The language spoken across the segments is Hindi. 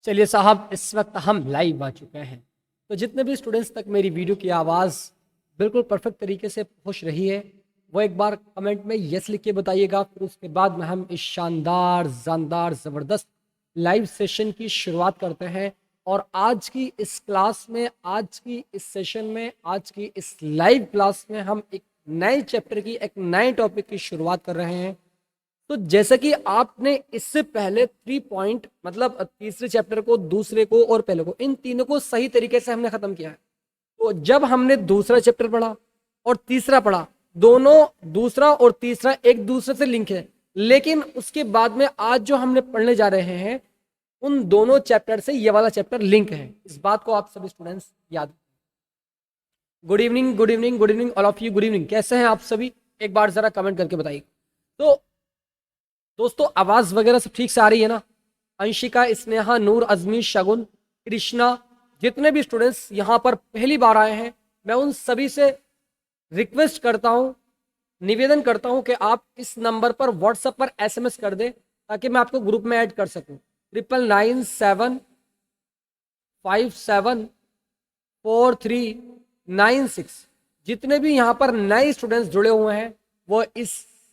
चलिए साहब, इस वक्त हम लाइव आ चुके हैं। तो जितने भी स्टूडेंट्स तक मेरी वीडियो की आवाज़ बिल्कुल परफेक्ट तरीके से पहुंच रही है, वो एक बार कमेंट में यस लिख के बताइएगा। फिर उसके बाद में हम इस शानदार जानदार ज़बरदस्त लाइव सेशन की शुरुआत करते हैं। और आज की इस क्लास में, आज की इस सेशन में, आज की इस लाइव क्लास में हम एक नए चैप्टर की, एक नए टॉपिक की शुरुआत कर रहे हैं। तो जैसा कि आपने इससे पहले 3 पॉइंट, मतलब तीसरे चैप्टर को, दूसरे को और पहले को, इन तीनों को सही तरीके से हमने खत्म किया है। तो जब हमने दूसरा चैप्टर पढ़ा और तीसरा पढ़ा, दोनों, दूसरा और तीसरा एक दूसरे से लिंक है, लेकिन उसके बाद में आज जो हमने पढ़ने जा रहे हैं, उन दोनों चैप्टर से ये वाला चैप्टर लिंक है। इस बात को आप सभी स्टूडेंट्स याद। Good evening, good evening, good evening all of you. Good evening, कैसे हैं आप सभी? एक बार जरा कमेंट करके बताइए। तो दोस्तों, आवाज वगैरह सब ठीक से आ रही है ना? अंशिका, स्नेहा, नूर, अजमी, शगुन, कृष्णा, जितने भी स्टूडेंट्स यहाँ पर पहली बार आए हैं, मैं उन सभी से रिक्वेस्ट करता हूँ, निवेदन करता हूँ कि आप इस नंबर पर व्हाट्सएप पर एसएमएस कर दें ताकि मैं आपको ग्रुप में ऐड कर सकूँ। 9997574396। जितने भी यहाँ पर नए स्टूडेंट्स जुड़े हुए हैं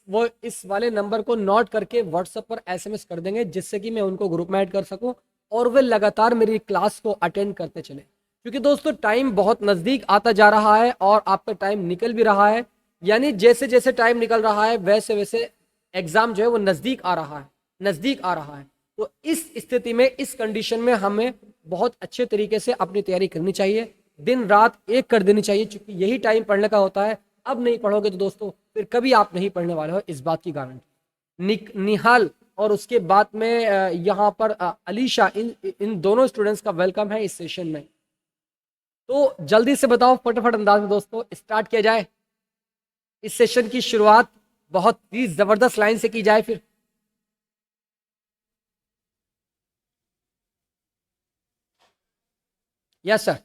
वो इस वाले नंबर को नोट करके व्हाट्सएप पर एसएमएस कर देंगे, जिससे कि मैं उनको ग्रुप में ऐड कर सकूं और वे लगातार मेरी क्लास को अटेंड करते चले। क्योंकि दोस्तों, टाइम बहुत नज़दीक आता जा रहा है और आपका टाइम निकल भी रहा है। यानी जैसे जैसे टाइम निकल रहा है, वैसे वैसे एग्ज़ाम जो है वो नज़दीक आ रहा है, नज़दीक आ रहा है। तो इस स्थिति में, इस कंडीशन में हमें बहुत अच्छे तरीके से अपनी तैयारी करनी चाहिए, दिन रात एक कर देनी चाहिए, क्योंकि यही टाइम पढ़ने का होता है। अब नहीं पढ़ोगे तो दोस्तों फिर कभी आप नहीं पढ़ने वाले हो, इस बात की गारंटी। निहाल और उसके बाद में यहाँ पर अलीशा, इन दोनों स्टूडेंट्स का वेलकम है इस सेशन में। तो जल्दी से बताओ, फटाफट अंदाज में दोस्तों स्टार्ट किया जाए। इस सेशन की शुरुआत बहुत ही जबरदस्त लाइन से की जाए फिर। Yes sir.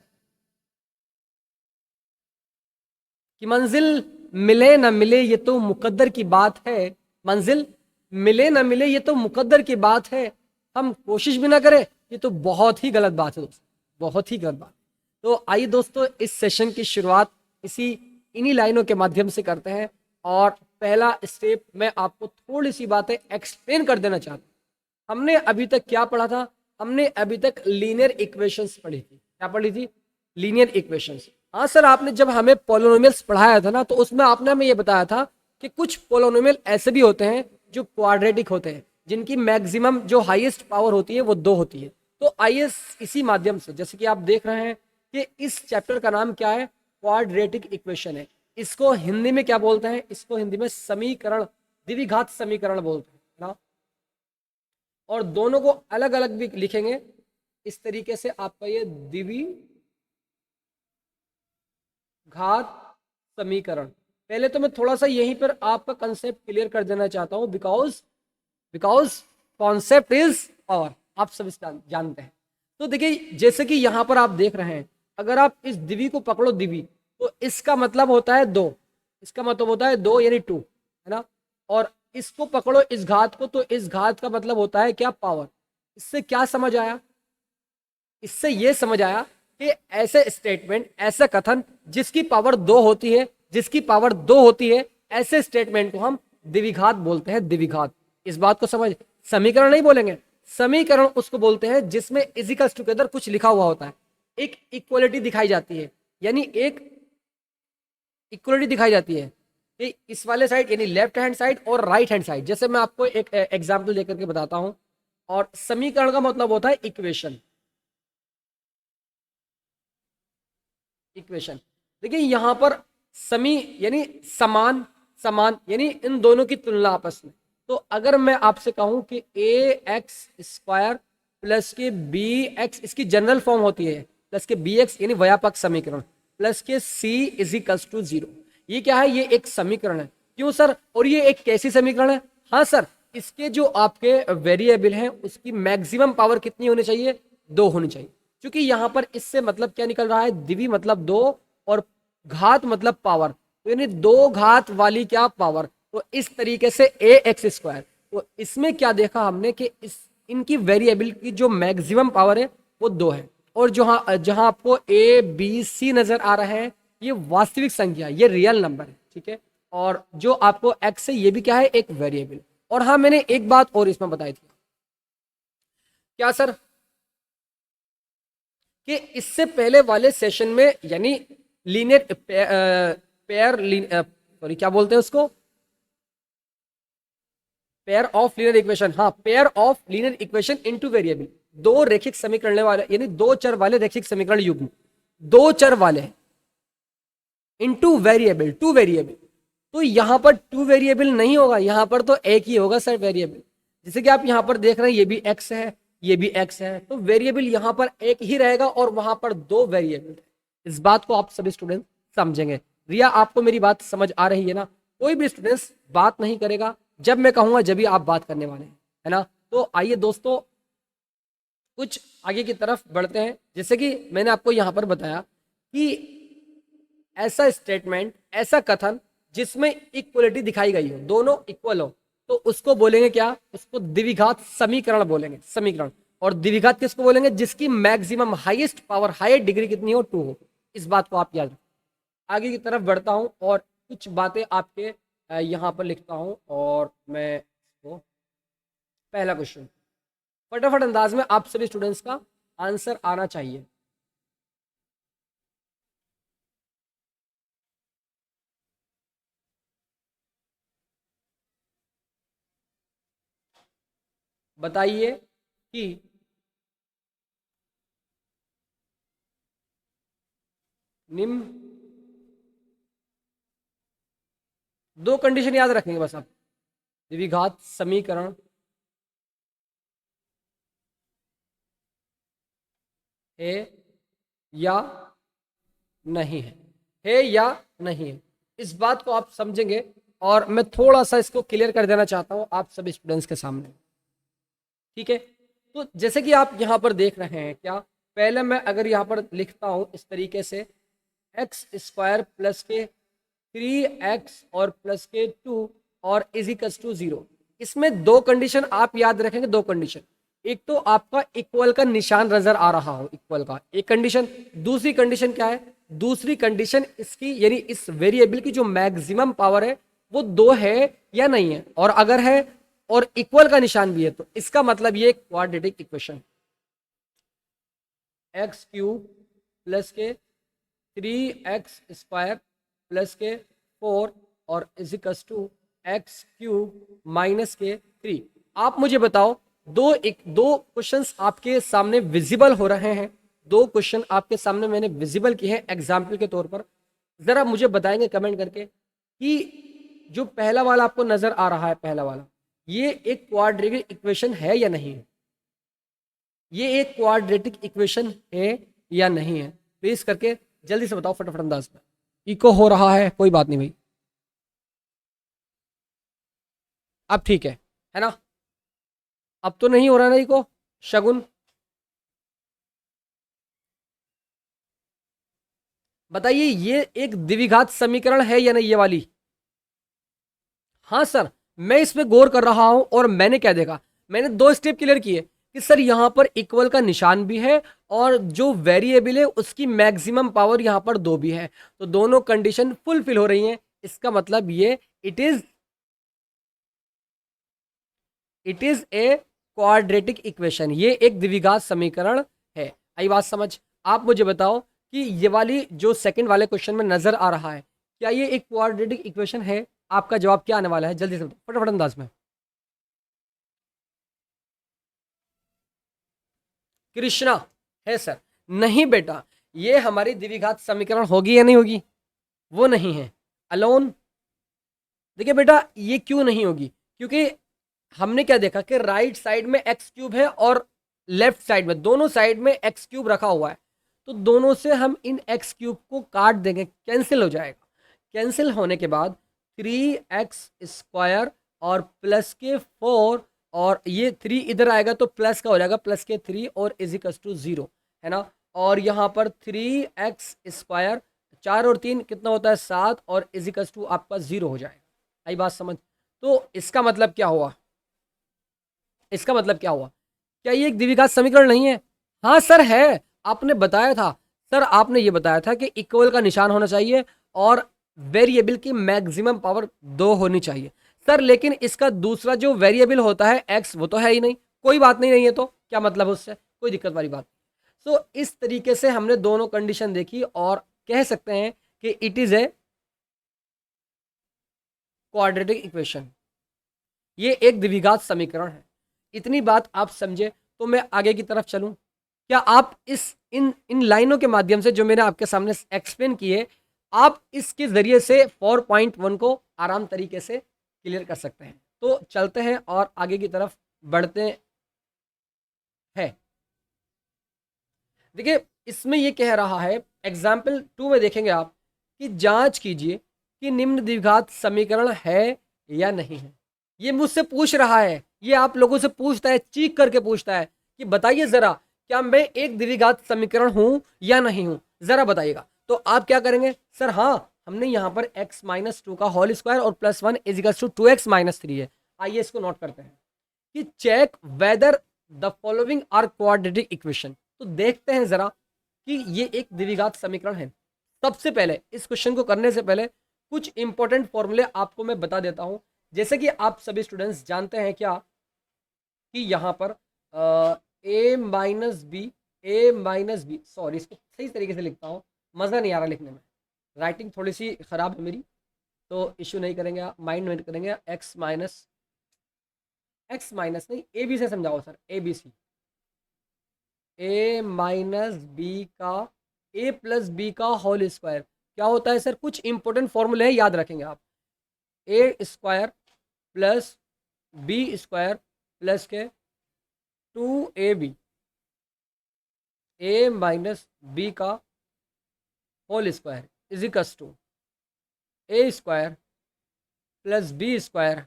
कि मंजिल मिले ना मिले ये तो मुकद्दर की बात है। मंजिल मिले ना मिले ये तो मुकद्दर की बात है। हम कोशिश भी ना करें, ये तो बहुत ही गलत बात है दोस्तों, बहुत ही गलत बात। तो आइए दोस्तों, इस सेशन की शुरुआत इन्हीं लाइनों के माध्यम से करते हैं। और पहला स्टेप मैं आपको थोड़ी सी बातें एक्सप्लेन कर देना चाहता हूँ। हमने अभी तक क्या पढ़ा था? हमने अभी तक लीनियर इक्वेशंस पढ़ी थी। क्या पढ़ी थी? Linear equations. हाँ सर, आपने जब हमें पोलोनोमियल्स पढ़ाया था ना, तो उसमें आपने हमें ये बताया था कि कुछ पोलोनोमियल ऐसे भी होते हैं जो क्वाड्रेटिक होते हैं, जिनकी मैक्सिमम जो हाईएस्ट पावर होती है वो 2 होती है। तो आइए इसी माध्यम से, जैसे कि आप देख रहे हैं कि इस चैप्टर का नाम क्या है? क्वाड्रेटिक इक्वेशन है। इसको हिंदी में क्या बोलते हैं? इसको हिंदी में समीकरण, द्विघात समीकरण बोलते हैं ना। और दोनों को अलग अलग भी लिखेंगे इस तरीके से। आपका ये द्विघात समीकरण। पहले तो मैं थोड़ा सा यहीं पर आपका कंसेप्ट क्लियर कर देना चाहता हूं, बिकॉज कॉन्सेप्ट इज पावर, आप सब जानते हैं। तो देखिए, जैसे कि यहां पर आप देख रहे हैं, अगर आप इस द्वि को पकड़ो, द्वि, तो इसका मतलब होता है 2, इसका मतलब होता है 2 यानी 2, है ना। और इसको पकड़ो, इस घात को, तो इस घात का मतलब होता है क्या? पावर। इससे क्या समझ आया? इससे यह समझ आया कि ऐसे स्टेटमेंट, ऐसा कथन जिसकी पावर 2 होती है, जिसकी पावर 2 होती है, ऐसे स्टेटमेंट को हम द्विघात बोलते हैं, द्विघात। इस बात को समझ। समीकरण नहीं बोलेंगे, समीकरण उसको बोलते हैं जिसमें इजिकल्स टुगेदर कुछ लिखा हुआ होता है, एक इक्वलिटी दिखाई जाती है, यानी एक इक्वलिटी दिखाई जाती है कि इस वाले साइड यानी लेफ्ट हैंड साइड और राइट हैंड साइड। जैसे मैं आपको एक एग्जांपल देकर के बताता हूं। और समीकरण का मतलब होता है इक्वेशन। इक्वेशन देखिए, यहां पर समी यानी समान, समान यानी इन दोनों की तुलना आपस में। तो अगर मैं आपसे कहूं कि ए एक्स स्क्वायर प्लस के बी एक्स, इसकी जनरल फॉर्म होती है, प्लस के बी एक्स यानी व्यापक समीकरण, प्लस के सी इज इक्वल्स टू 0। ये क्या है? ये एक समीकरण है। क्यों सर? और ये एक कैसी समीकरण है? हाँ सर, इसके जो आपके वेरिएबल हैं उसकी मैक्सिमम पावर कितनी होनी चाहिए? 2 होनी चाहिए। क्योंकि यहां पर इससे मतलब क्या निकल रहा है? द्वि मतलब 2 और घात मतलब पावर, तो यानी 2 घात वाली क्या? पावर। तो इस तरीके से ए एक्स स्क्वायर। तो इसमें क्या देखा हमने कि इस इनकी वेरिएबल की जो मैक्सिमम पावर है वो 2 है। और जहां जहां आपको ए बी सी नजर आ रहा है ये वास्तविक संख्या, ये रियल नंबर है, ठीक है। और जो आपको एक्स है ये भी क्या है, एक वेरिएबल। और हाँ, मैंने एक बात और इसमें बताई थी, क्या सर, कि इससे पहले वाले सेशन में यानी लीनियर पेयर सॉरी क्या बोलते हैं उसको, पेयर ऑफ लीनियर इक्वेशन, हाँ pair of linear equation into variable, दो रैखिक समीकरण वाले यानी दो चर वाले रैखिक समीकरण युग्म, दो चर वाले इनटू वेरिएबल, टू वेरिएबल। तो यहां पर टू वेरिएबल नहीं होगा, यहां पर तो एक ही होगा सर वेरिएबल। जैसे कि आप यहां पर देख रहे हैं ये भी एक्स है, ये भी एक्स है, तो वेरिएबल यहां पर एक ही रहेगा और वहां पर दो वेरिएबल है। इस बात को आप सभी स्टूडेंट समझेंगे। रिया, आपको मेरी बात समझ आ रही है ना? कोई भी स्टूडेंट्स बात नहीं करेगा, जब मैं कहूंगा जब भी आप बात करने वाले हैं, है ना? तो आइए दोस्तों कुछ आगे की तरफ बढ़ते हैं। जैसे कि मैंने आपको यहां पर बताया कि ऐसा स्टेटमेंट, ऐसा कथन जिसमें इक्वलिटी दिखाई गई हो, दोनों इक्वल हो, तो उसको बोलेंगे क्या? उसको द्विघात समीकरण बोलेंगे, समीकरण। और द्विघात किसको बोलेंगे? जिसकी maximum highest power, highest degree कितनी हो? 2 हो। इस बात को आप याद रखें। आगे की तरफ बढ़ता हूं और कुछ बातें आपके यहां पर लिखता हूं और मैं इसको पहला क्वेश्चन फटाफट अंदाज में आप सभी स्टूडेंट्स का आंसर आना चाहिए। बताइए कि निम्न दो कंडीशन याद रखेंगे बस आप, द्विघात समीकरण है या नहीं है या नहीं है, इस बात को आप समझेंगे। और मैं थोड़ा सा इसको क्लियर कर देना चाहता हूं आप सभी स्टूडेंट्स के सामने, ठीक है। तो जैसे कि आप यहां पर देख रहे हैं, क्या पहले मैं अगर यहां पर लिखता हूं इस तरीके से, एक्स स्क्वायर प्लस के 3x और प्लस के 2 और इजिकल्स टू 0, इसमें दो कंडीशन आप याद रखेंगे, दो कंडीशन। एक तो आपका इक्वल का निशान नजर आ रहा हो, इक्वल का एक कंडीशन। दूसरी कंडीशन क्या है? दूसरी कंडीशन इसकी यानी इस वेरिएबल की जो मैक्सिमम पावर है वो 2 है या नहीं है। और अगर है और इक्वल का निशान भी है तो इसका मतलब ये quadratic equation, x cube plus के 3x स्क्वायर प्लस के 4 और equals to x cube minus के 3। आप मुझे बताओ, दो क्वेश्चंस आपके सामने विजिबल हो रहे हैं, दो क्वेश्चन आपके सामने मैंने विजिबल किए हैं एग्जाम्पल के तौर पर। जरा मुझे बताएंगे कमेंट करके कि जो पहला वाला आपको नजर आ रहा है, पहला वाला, ये एक क्वाड्रेटिक इक्वेशन है या नहीं है? ये एक क्वाड्रेटिक इक्वेशन है या नहीं है? प्लीज करके जल्दी से बताओ फटाफट अंदाज में। इको हो रहा है, कोई बात नहीं भाई, अब ठीक है ना? अब तो नहीं हो रहा ना इको? शगुन बताइए, ये एक द्विघात समीकरण है या नहीं ये वाली? हाँ सर, मैं इस पे गौर कर रहा हूं और मैंने क्या देखा, मैंने दो स्टेप क्लियर किए कि सर यहां पर इक्वल का निशान भी है और जो वेरिएबल है उसकी मैक्सिमम पावर यहां पर 2 भी है, तो दोनों कंडीशन फुलफिल हो रही हैं। इसका मतलब ये it is a quadratic equation, ये एक द्विघात समीकरण है। आई बात समझ? आप मुझे बताओ कि ये वाली जो सेकंड वाले क्वेश्चन में नजर आ रहा है, क्या ये एक क्वाड्रेटिक इक्वेशन है? आपका जवाब क्या आने वाला है? जल्दी से फटाफट अंदाज में। कृष्णा है सर? नहीं बेटा, ये हमारी द्विघात समीकरण होगी या नहीं होगी? वो नहीं है। अलोन, देखिए बेटा ये क्यों नहीं होगी, क्योंकि हमने क्या देखा कि राइट साइड में एक्स क्यूब है और लेफ्ट साइड में, दोनों साइड में एक्स क्यूब रखा हुआ है, तो दोनों से हम इन एक्स क्यूब को काट देंगे, कैंसिल हो जाएगा। कैंसिल होने के बाद 3x स्क्वायर और प्लस के 4 और ये 3 इधर आएगा तो प्लस का हो जाएगा, प्लस के 3 और इजिकल्स टू 0, है ना? और यहाँ पर 3x स्क्वायर, 4 और 3 कितना होता है? 7 और इजिकल्स टू आपका 0 हो जाएगा। आई बात समझ? तो इसका मतलब क्या हुआ? इसका मतलब क्या हुआ क्या ये एक द्विघात समीकरण नहीं है? हाँ सर है, आपने बताया था। सर आपने ये बताया था कि इक्वल का निशान होना चाहिए और वेरिएबल की मैक्सिमम पावर 2 होनी चाहिए। सर लेकिन इसका दूसरा जो वेरिएबल होता है x, वो तो है ही नहीं। कोई बात नहीं है तो क्या मतलब उससे, कोई दिक्कत वाली बात। तो इस तरीके से हमने दोनों कंडीशन देखी और कह सकते हैं कि it is a quadratic equation. ये एक द्विघात समीकरण है। इतनी बात आप समझे तो मैं आगे की तरफ चलूं। क्या आप इस इन इन लाइनों के माध्यम से जो मैंने आपके सामने एक्सप्लेन किए, आप इसके जरिए से 4.1 को आराम तरीके से क्लियर कर सकते हैं? तो चलते हैं और आगे की तरफ बढ़ते हैं। देखिए इसमें ये कह रहा है एग्जाम्पल 2 में देखेंगे आप कि जांच कीजिए कि निम्न द्विघात समीकरण है या नहीं है। ये मुझसे पूछ रहा है, ये आप लोगों से पूछता है, चीख करके पूछता है कि बताइए जरा क्या मैं एक द्विघात समीकरण हूं या नहीं हूं, जरा बताइएगा। तो आप क्या करेंगे? सर हाँ, हमने यहां पर x-2 का होल स्क्वायर और +1 = 2x-3 है। आइए इसको नोट करते हैं कि check whether the following are quadratic equation. तो देखते हैं जरा कि ये एक द्विघात समीकरण है। सबसे पहले इस क्वेश्चन को करने से पहले कुछ इंपॉर्टेंट फॉर्मूले आपको मैं बता देता हूं। जैसे कि आप सभी स्टूडेंट्स जानते हैं क्या कि यहाँ पर a-b सॉरी इसको सही तरीके से लिखता हूँ, मज़ा नहीं आ रहा लिखने में, राइटिंग थोड़ी सी ख़राब है मेरी, तो इश्यू नहीं करेंगे आप, माइंड में करेंगे। एक्स माइनस नहीं, ए बी से समझाओ sir, A B C, a-b का a+b का होल स्क्वायर क्या होता है सर? कुछ इंपॉर्टेंट फॉर्मूले हैं, याद रखेंगे आप। a² प्लस b² प्लस के 2ab, a-b का whole square equals to a² plus b²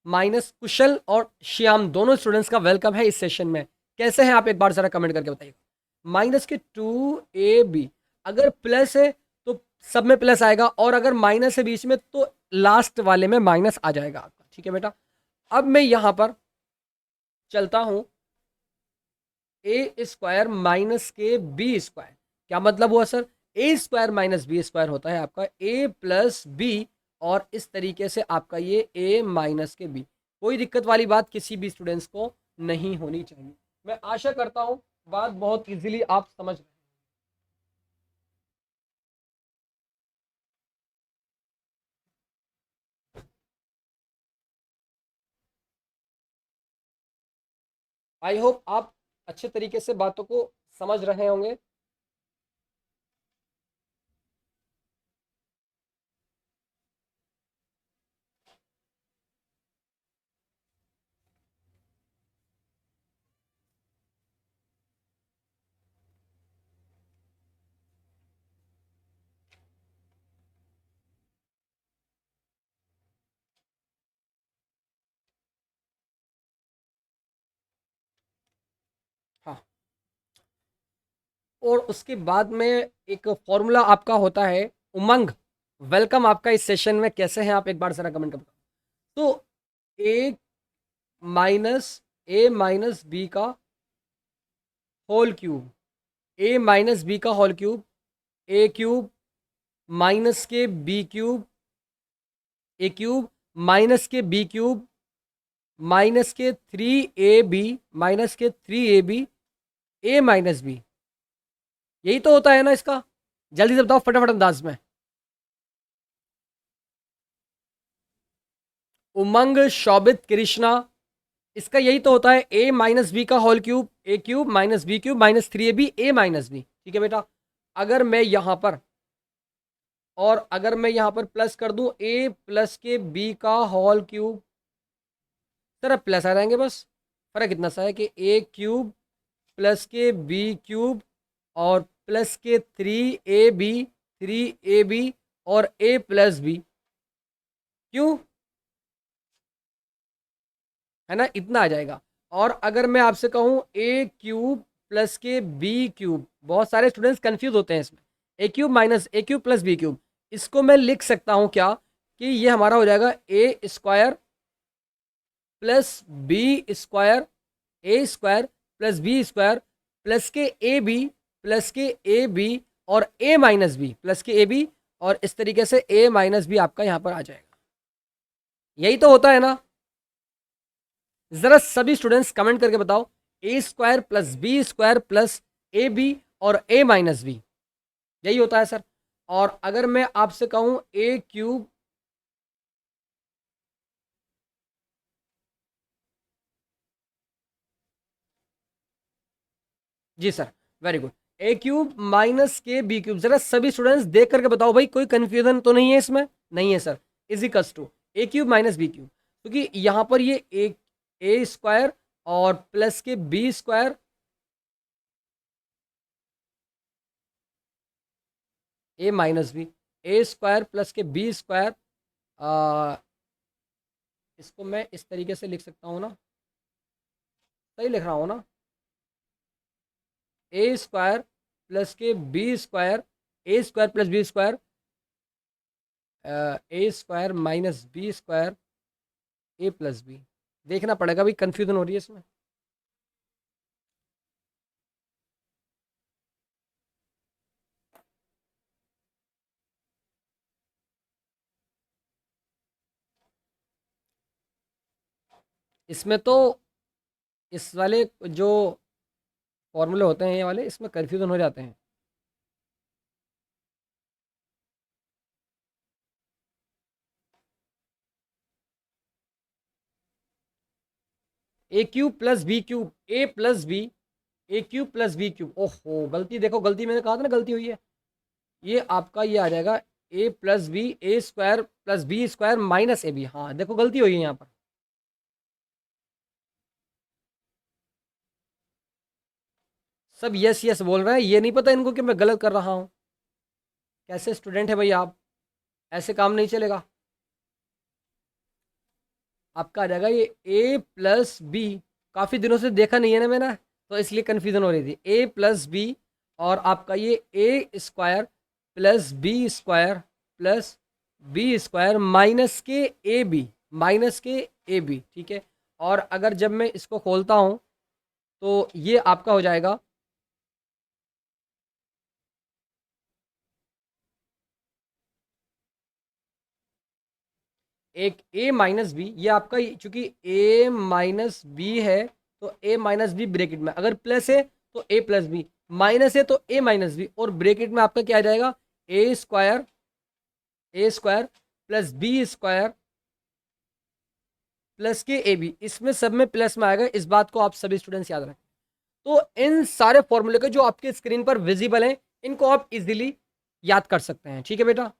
minus Kushal और श्याम दोनों स्टूडेंट्स का वेलकम है इस सेशन में। कैसे हैं आप, एक बार जरा कमेंट करके बताइएगा। माइनस के 2ab, अगर प्लस है तो सब में प्लस आएगा और अगर माइनस है बीच में तो लास्ट वाले में माइनस आ जाएगा आपका। ठीक है बेटा, अब मैं यहां पर चलता हूं a² माइनस के b²। क्या मतलब हुआ सर? a² माइनस b² होता है आपका a+b और इस तरीके से आपका ये a माइनस के b। कोई दिक्कत वाली बात किसी भी स्टूडेंट्स को नहीं होनी चाहिए। मैं आशा करता हूं बात बहुत इजीली आप समझ रहे हैं। आई होप आप अच्छे तरीके से बातों को समझ रहे होंगे। हाँ, और उसके बाद में एक फॉर्मूला आपका होता है उमंग। वेलकम आपका इस सेशन में। कैसे हैं आप, एक बार जरा कमेंट कर बताओ। तो ए माइनस बी का होल क्यूब, a-b का होल क्यूब माइनस के B cube, a cube minus के बी क्यूब माइनस के 3ab माइनस के 3ab a-b। यही तो होता है ना इसका? जल्दी से बताओ फटाफट अंदाज में। उमंग, शोभित, कृष्णा, इसका यही तो होता है a-b का whole cube, a cube minus b cube minus 3ab a-b। ठीक है बेटा, अगर मैं यहां पर प्लस कर दूं a प्लस के b का होल क्यूब, सर अब प्लस आ जाएंगे बस। फर्क इतना सा है कि a क्यूब प्लस के b क्यूब और प्लस के 3ab और a+b, क्यों है ना, इतना आ जाएगा। और अगर मैं आपसे कहूं a क्यूब प्लस के b क्यूब, बहुत सारे स्टूडेंट्स कंफ्यूज होते हैं इसमें, a cube plus b cube, इसको मैं लिख सकता हूं क्या कि ये हमारा हो जाएगा a² plus b² a² plus b square plus के ए बी प्लस के ए बी और ए माइनस बी प्लस के ए बी और इस तरीके से ए माइनस बी आपका यहां पर आ जाएगा। यही तो होता है ना। जरा सभी स्टूडेंट्स कमेंट करके बताओ, a square plus b square plus a b और ए माइनस बी, यही होता है सर। और अगर मैं आपसे कहूं ए क्यूब जी सर, वेरी गुड, ए क्यूब माइनस के बी क्यूब, जरा सभी स्टूडेंट्स देख करके बताओ भाई कोई कंफ्यूजन तो नहीं है इसमें? नहीं है sir, is equals to a cube minus b cube, क्योंकि यहां पर ये ए स्क्वायर और प्लस के b square a minus b, a square plus के बी स्क्वायर, इसको मैं इस तरीके से लिख सकता हूँ ना, सही लिख रहा हूँ ना, ए स्क्वायर प्लस के b square, a square plus b square, a square minus B square A plus B. देखना पड़ेगा भाई, कंफ्यूजन हो रही है इसमें। इसमें तो इस वाले जो फॉर्मूले होते हैं ये वाले, इसमें कंफ्यूजन हो जाते हैं। ए क्यूब प्लस बी क्यूब ए प्लस बी, ए क्यूब प्लस बी क्यूब, ओहो गलती, देखो गलती मैंने कहा था ना गलती हुई है। ये आपका ये आ जाएगा a plus b, a square plus b square minus a b, हाँ देखो गलती हुई है यहाँ पर। सब यस यस बोल रहे हैं, ये नहीं पता इनको कि मैं गलत कर रहा हूँ। कैसे स्टूडेंट है भाई आप, ऐसे काम नहीं चलेगा। आपका आ जाएगा ये ए प्लस बी, काफ़ी दिनों से देखा नहीं है ना मैंने, तो इसलिए कन्फ्यूज़न हो रही थी। ए प्लस बी और आपका ये a square plus b square plus b square minus के ए बी, माइनस के ए बी, ठीक है। और अगर जब मैं इसको खोलता हूँ तो ये आपका हो जाएगा एक ए माइनस बी, ये आपका चूंकि ए माइनस बी है तो ए माइनस बी ब्रेकेट में, अगर प्लस है तो ए प्लस बी, माइनस है तो ए माइनस बी, और ब्रेकेट में आपका क्या आ जाएगा a square, a square plus b square plus के ए बी, इसमें सब में प्लस में आएगा, इस बात को आप सभी स्टूडेंट्स याद रखें। तो इन सारे फॉर्मूले के जो आपके स्क्रीन पर विजिबल हैं इनको आप इजीली याद कर सकते हैं, ठीक है बेटा।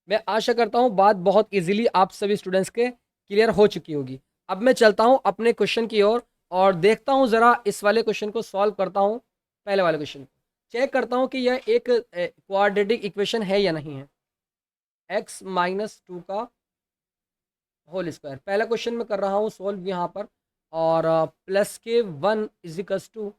मैं आशा करता हूँ बात बहुत इजीली आप सभी स्टूडेंट्स के क्लियर हो चुकी होगी। अब मैं चलता हूँ अपने क्वेश्चन की ओर और देखता हूँ ज़रा इस वाले क्वेश्चन को सॉल्व करता हूँ। पहले वाले क्वेश्चन को चेक करता हूँ कि यह एक क्वाड्रेटिक इक्वेशन है या नहीं है। x माइनस टू का होल स्क्वायर, पहला क्वेश्चन मैं कर रहा हूँ सॉल्व यहाँ पर, और प्लस के 1 इजिकल्स टू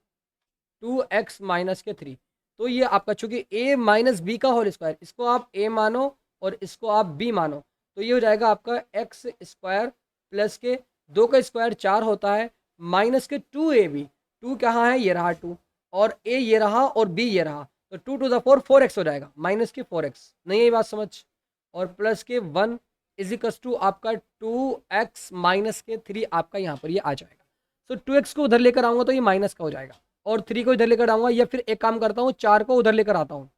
2x माइनस के 3। तो ये आपका चूंकि a माइनस बी का होल स्क्वायर, इसको आप a मानो और इसको आप b मानो, तो ये हो जाएगा आपका x स्क्वायर प्लस के 2 का स्क्वायर 4 होता है माइनस के 2ab, 2 कहाँ है ये रहा 2, और a ये रहा और b ये रहा, तो 2 टू द 4 4x हो जाएगा माइनस के 4x, नहीं है बात समझ। और प्लस के 1 इजिकल्स टू आपका 2x माइनस के 3 आपका यहाँ पर ये आ जाएगा। तो 2x को उधर लेकर आऊँगा तो ये माइनस का हो जाएगा, और 3 को इधर लेकर आऊँगा, या फिर एक काम करता हूँ 4 को उधर लेकर आता हूँ,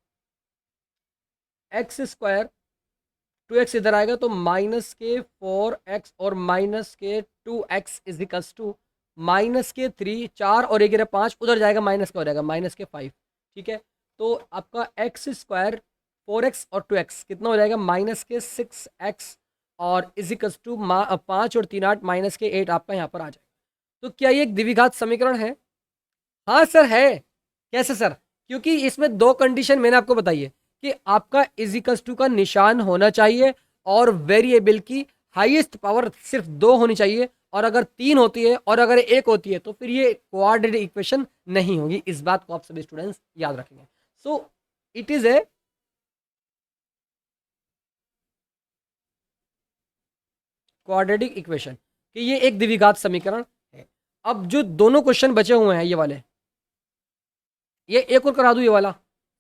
एक्स स्क्वायर 2x इधर आएगा तो माइनस के 4x और माइनस के 2x इजिकल्स टू माइनस के 3, 4 और 1 5 उधर जाएगा माइनस का हो जाएगा माइनस के 5, ठीक है। तो आपका एक्स स्क्वायर 4x और 2x कितना हो जाएगा माइनस के 6x और इजिकल्स टू 5 और 3 8 माइनस के 8 आपका यहाँ पर आ जाएगा। तो क्या ये एक द्विघात समीकरण है? हाँ सर है। कैसे सर? क्योंकि इसमें दो कंडीशन मैंने आपको बताई है कि आपका इजिकल्स टू का निशान होना चाहिए और वेरिएबल की हाईएस्ट पावर सिर्फ 2 होनी चाहिए, और अगर 3 होती है और अगर 1 होती है तो फिर ये क्वाड्रेटिक इक्वेशन नहीं होगी। इस बात को आप सभी स्टूडेंट्स याद रखेंगे। So it is a quadratic equation कि ये एक द्विघात समीकरण है। अब जो दोनों क्वेश्चन बचे हुए हैं ये वाले, ये एक और करा दूँ ये वाला,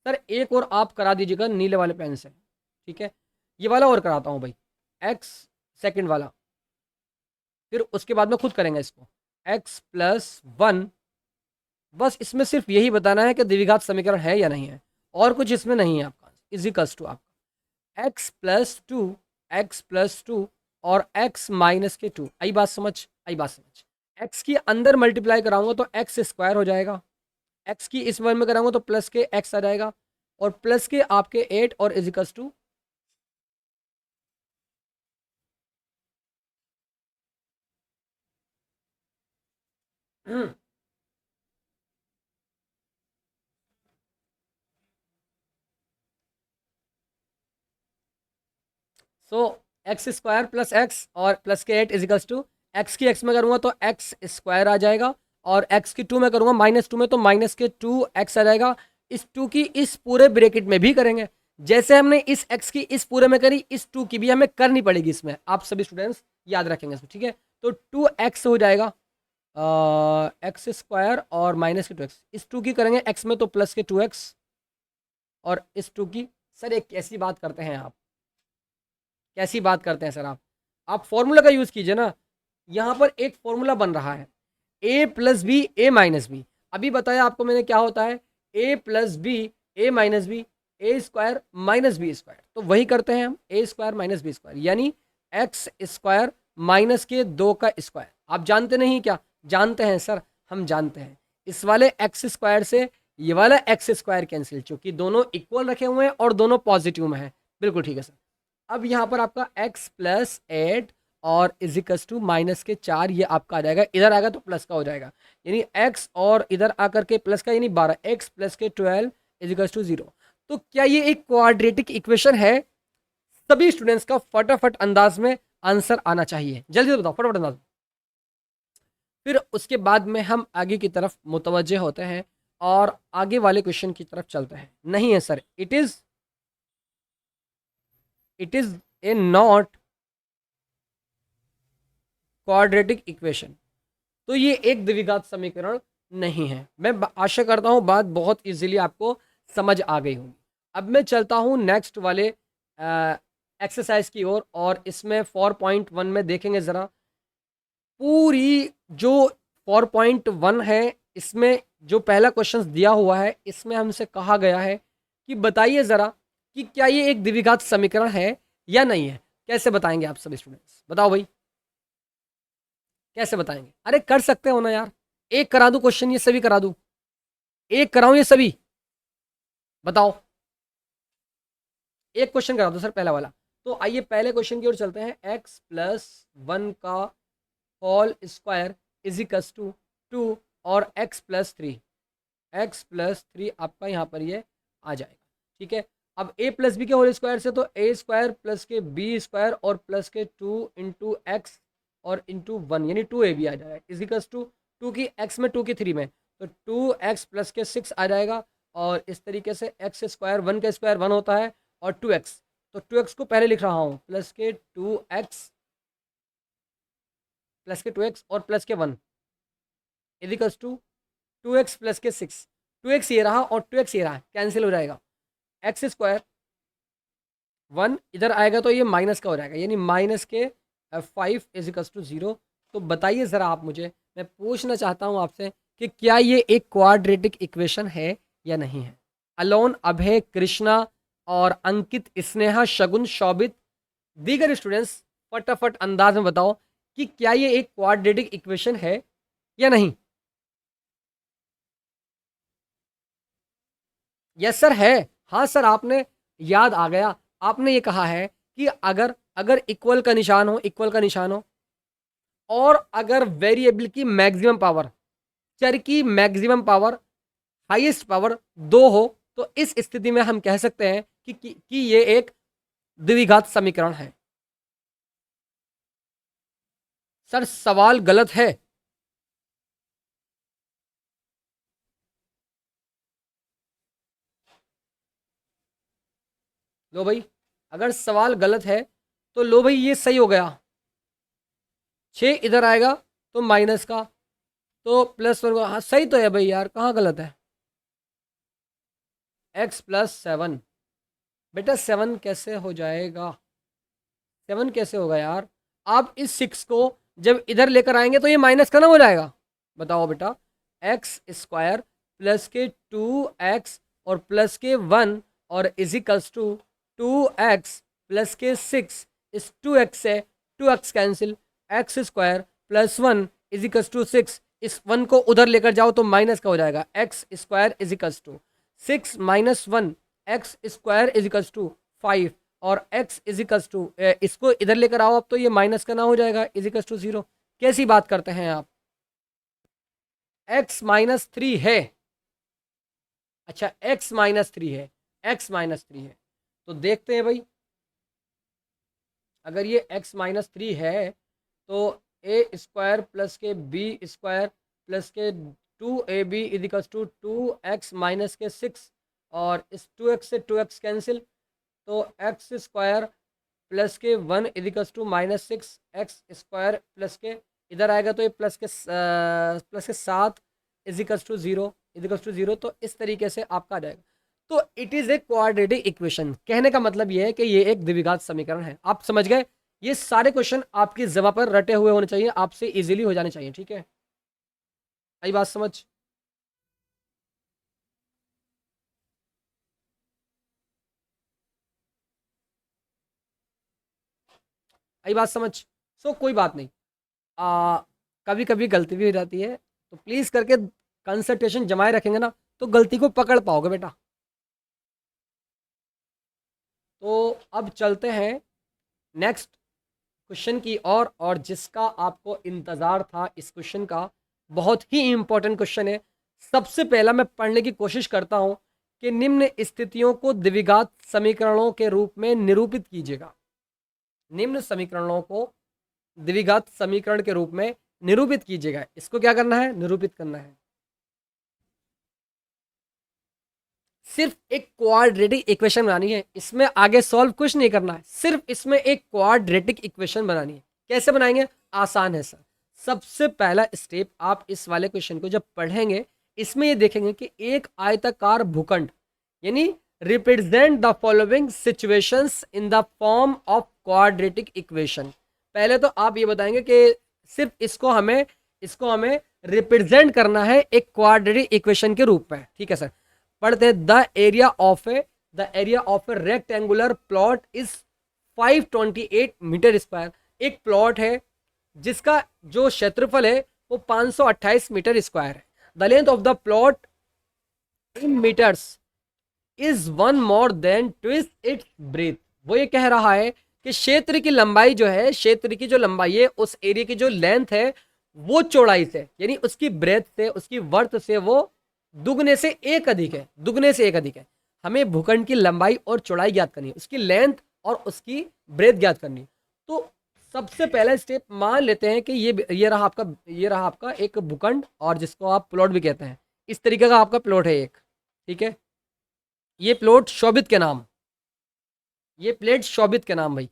सर एक और आप करा दीजिएगा नीले वाले पेन से, ठीक है। ये वाला और कराता हूँ भाई, एक्स सेकंड वाला, फिर उसके बाद में खुद करेंगे इसको, एक्स प्लस वन। बस इसमें सिर्फ यही बताना है कि द्विघात समीकरण है या नहीं है, और कुछ इसमें नहीं है आपका। इजिकल्स टू आपका एक्स प्लस टू और एक्स माइनस के टू। आई बात समझ, आई बात समझ। एक्स की अंदर मल्टीप्लाई कराऊंगा तो एक्स स्क्वायर हो जाएगा, एक्स की इस वन में कराऊंगा तो प्लस के एक्स आ जाएगा, और प्लस के आपके 8 और equals to so x square plus x और प्लस के 8 इजिकल्स टू, एक्स की एक्स में करूंगा तो एक्स स्क्वायर आ जाएगा, और एक्स की टू में करूंगा माइनस टू में तो माइनस के टू एक्स आ जाएगा। इस टू की इस पूरे ब्रैकेट में भी करेंगे, जैसे हमने इस एक्स की इस पूरे में करी, इस टू की भी हमें करनी पड़ेगी इसमें, आप सभी स्टूडेंट्स याद रखेंगे इसमें, ठीक है। तो टू एक्स हो जाएगा एक्स स्क्वायर और माइनस के टू एक्स, इस टू की करेंगे एक्स में तो प्लस के टू एक्स, और इस टू की, सर एक कैसी बात करते हैं आप, कैसी बात करते हैं सर आप फॉर्मूला का यूज़ कीजिए ना। यहाँ पर एक फॉर्मूला बन रहा है, ए प्लस बी ए माइनस बी। अभी बताया आपको मैंने क्या होता है, ए plus b A minus b, a square minus B square, तो वही करते हैं हम, ए स्क्वायर माइनस बी स्क्वायर, यानी एक्स स्क्वायर माइनस के दो का स्क्वायर। आप जानते नहीं क्या? जानते हैं सर, हम जानते हैं। इस वाले एक्स स्क्वायर से ये वाला एक्स स्क्वायर कैंसिल, चूंकि दोनों इक्वल रखे हुए हैं और दोनों पॉजिटिव में है। बिल्कुल ठीक है सर। अब यहाँ पर आपका एक्स प्लस 8 और इजिकल्स टू माइनस के 4, ये आपका आ जाएगा, इधर आएगा तो प्लस का हो जाएगा, यानी एक्स और इधर आकर के प्लस का, यानी 12 एक्स प्लस के 12 इजिकल्स टू 0। तो क्या ये एक क्वाड्रेटिक इक्वेशन है? सभी स्टूडेंट्स का फटाफट अंदाज में आंसर आना चाहिए, जल्दी बताओ फटाफट अंदाज। फिर उसके बाद में हम आगे की तरफ मुतवज्जे होते हैं और आगे वाले क्वेश्चन की तरफ चलते हैं। नहीं है sir, it is a not quadratic equation, तो ये एक द्विघात समीकरण नहीं है। मैं आशा करता हूँ बात बहुत इजीली आपको समझ आ गई होगी। अब मैं चलता हूँ नेक्स्ट वाले एक्सरसाइज की ओर, और इसमें 4.1 में देखेंगे ज़रा पूरी जो 4.1 है, इसमें जो पहला क्वेश्चन दिया हुआ है, इसमें हमसे कहा गया है कि बताइए ज़रा कि क्या ये एक द्विघात समीकरण है या नहीं है। कैसे बताएंगे आप सभी स्टूडेंट्स, बताओ भाई कैसे बताएंगे? अरे कर सकते हो ना यार, एक करा दूं क्वेश्चन, ये सभी करा दूं, एक कराऊं ये सभी, बताओ। एक क्वेश्चन करा दो सर पहला वाला। तो आइए पहले क्वेश्चन की ओर चलते हैं। एक्स प्लस वन का होल स्क्वायर इजिकल्स टू 2 और एक्स प्लस थ्री आपका यहाँ पर ये आ जाएगा, ठीक है। अब a प्लस बी के होल स्क्वायर से तो ए स्क्वायर प्लस के बी स्क्वायर और प्लस के 2 इंटू एक्स और इंटू वन, यानी 2ab आ जाएगा, इजिकल्स टू 2 की x में 2 की 3 में, तो 2x प्लस के 6 आ जाएगा। और इस तरीके से एक्स स्क्वायर, वन का स्क्वायर 1 होता है, और 2x, तो 2x को पहले लिख रहा हूँ, प्लस के 2x प्लस के 2x और प्लस के 1 इजिकल्स टू 2x प्लस के 6, 2x ये रहा और 2x ये रहा, कैंसिल हो जाएगा। एक्स स्क्वायर 1 इधर आएगा तो ये माइनस का हो जाएगा, यानी माइनस के 5 इजिकल्स टू 0। तो बताइए ज़रा आप मुझे, मैं पूछना चाहता हूँ आपसे कि क्या ये एक क्वाड्रेटिक इक्वेशन है या नहीं है। अलोन, अभय, कृष्णा और अंकित, स्नेहा, शगुन, शोभित, दीगर स्टूडेंट्स फटाफट अंदाज में बताओ कि क्या ये एक क्वाड्रेटिक इक्वेशन है या नहीं। यस सर है, हाँ सर, आपने याद आ गया, आपने ये कहा है कि अगर अगर इक्वल का निशान हो, इक्वल का निशान हो, और अगर वेरिएबल की मैक्सिमम पावर, चर की मैक्सिमम पावर, हाईएस्ट पावर 2 हो, तो इस स्थिति में हम कह सकते हैं कि ये एक द्विघात समीकरण है। सर सवाल गलत है। लो भाई, अगर सवाल गलत है तो लो भाई ये सही हो गया, 6 इधर आएगा तो माइनस का, तो +1 को, हाँ सही तो है भाई यार, कहाँ गलत है। x+7, बेटा 7 कैसे हो जाएगा, 7 कैसे होगा यार। आप इस 6 को जब इधर लेकर आएंगे तो ये माइनस का ना हो जाएगा। बताओ बेटा, x² प्लस के 2x और प्लस के 1 और इजिकल्स टू 2x प्लस के 6, इस 2x से 2x cancel, x² plus 1 इजिकल्स to 6, इस 1 को उधर लेकर जाओ तो माइनस का हो जाएगा। x² equals to 6 minus 1, x² equals to 5 और x इजिकल्स टू, इसको इधर लेकर आओ अब तो ये माइनस का ना हो जाएगा, इजिकल्स टू 0। कैसी बात करते हैं आप, x-3 है, अच्छा x-3 है, x-3 है, तो देखते हैं भाई, अगर ये x-3 है तो a² प्लस के b² प्लस के 2ab equals to 2x minus के 6 और इस 2x से 2x कैंसिल, तो x² प्लस के 1 इजिकल्स टू -6, x² प्लस के इधर आएगा तो ये प्लस के 7 इजिकल्स टू 0, तो इस तरीके से आपका आ जाएगा। तो it is a quadratic equation. कहने का मतलब ये है कि ये एक द्विघात समीकरण है। आप समझ गए, ये सारे क्वेश्चन आपकी जगह पर रटे हुए होने चाहिए, आपसे इजीली हो जाने चाहिए, ठीक है। आई बात समझ, आई बात समझ। सो कोई बात नहीं, कभी कभी गलती भी हो जाती है, तो प्लीज़ करके कंसंट्रेशन जमाए रखेंगे ना तो गलती को पकड़ पाओगे बेटा। तो अब चलते हैं नेक्स्ट क्वेश्चन की और जिसका आपको इंतज़ार था, इस क्वेश्चन का बहुत ही इंपॉर्टेंट क्वेश्चन है। सबसे पहला मैं पढ़ने की कोशिश करता हूं कि निम्न स्थितियों को द्विघात समीकरणों के रूप में निरूपित कीजिएगा। निम्न समीकरणों को द्विघात समीकरण के रूप में निरूपित कीजिएगा। इसको क्या करना है, निरूपित करना है। सिर्फ एक क्वाड्रेटिक इक्वेशन बनानी है, इसमें आगे सॉल्व कुछ नहीं करना है, सिर्फ इसमें एक क्वाड्रेटिक इक्वेशन बनानी है। कैसे बनाएंगे, आसान है सर। सबसे पहला स्टेप, आप इस वाले क्वेश्चन को जब पढ़ेंगे इसमें ये देखेंगे कि एक आयताकार भूखंड, यानी represent the following situations in the form of quadratic equation. पहले तो आप ये बताएंगे कि सिर्फ इसको हमें रिप्रेजेंट करना है एक क्वाड्रेटिक इक्वेशन के रूप में, ठीक है सर। पढ़ते हैं, the area of a rectangular plot is 528 metre square. एक प्लॉट है जिसका जो क्षेत्रफल है वो 528 मीटर स्क्वायर है। The length of the plot in metres is 1 more than twice its breadth. वो ये कह रहा है कि क्षेत्र की लंबाई जो है, क्षेत्र की जो लंबाई है, उस एरिया की जो लेंथ है वो चौड़ाई से, यानी उसकी ब्रेथ से, उसकी वर्थ से वो दुगने से एक अधिक है, दुगने से एक अधिक है। हमें भूखंड की लंबाई और चौड़ाई ज्ञात करनी है, उसकी लेंथ और उसकी ब्रेथ ज्ञात करनी है। तो सबसे पहला स्टेप मान लेते हैं कि ये रहा आपका एक भूखंड, और जिसको आप प्लॉट भी कहते हैं। इस तरीके का आपका प्लॉट है एक, ठीक है। ये प्लॉट शोभित के नाम, ये प्लेट शोभित के नाम भाई।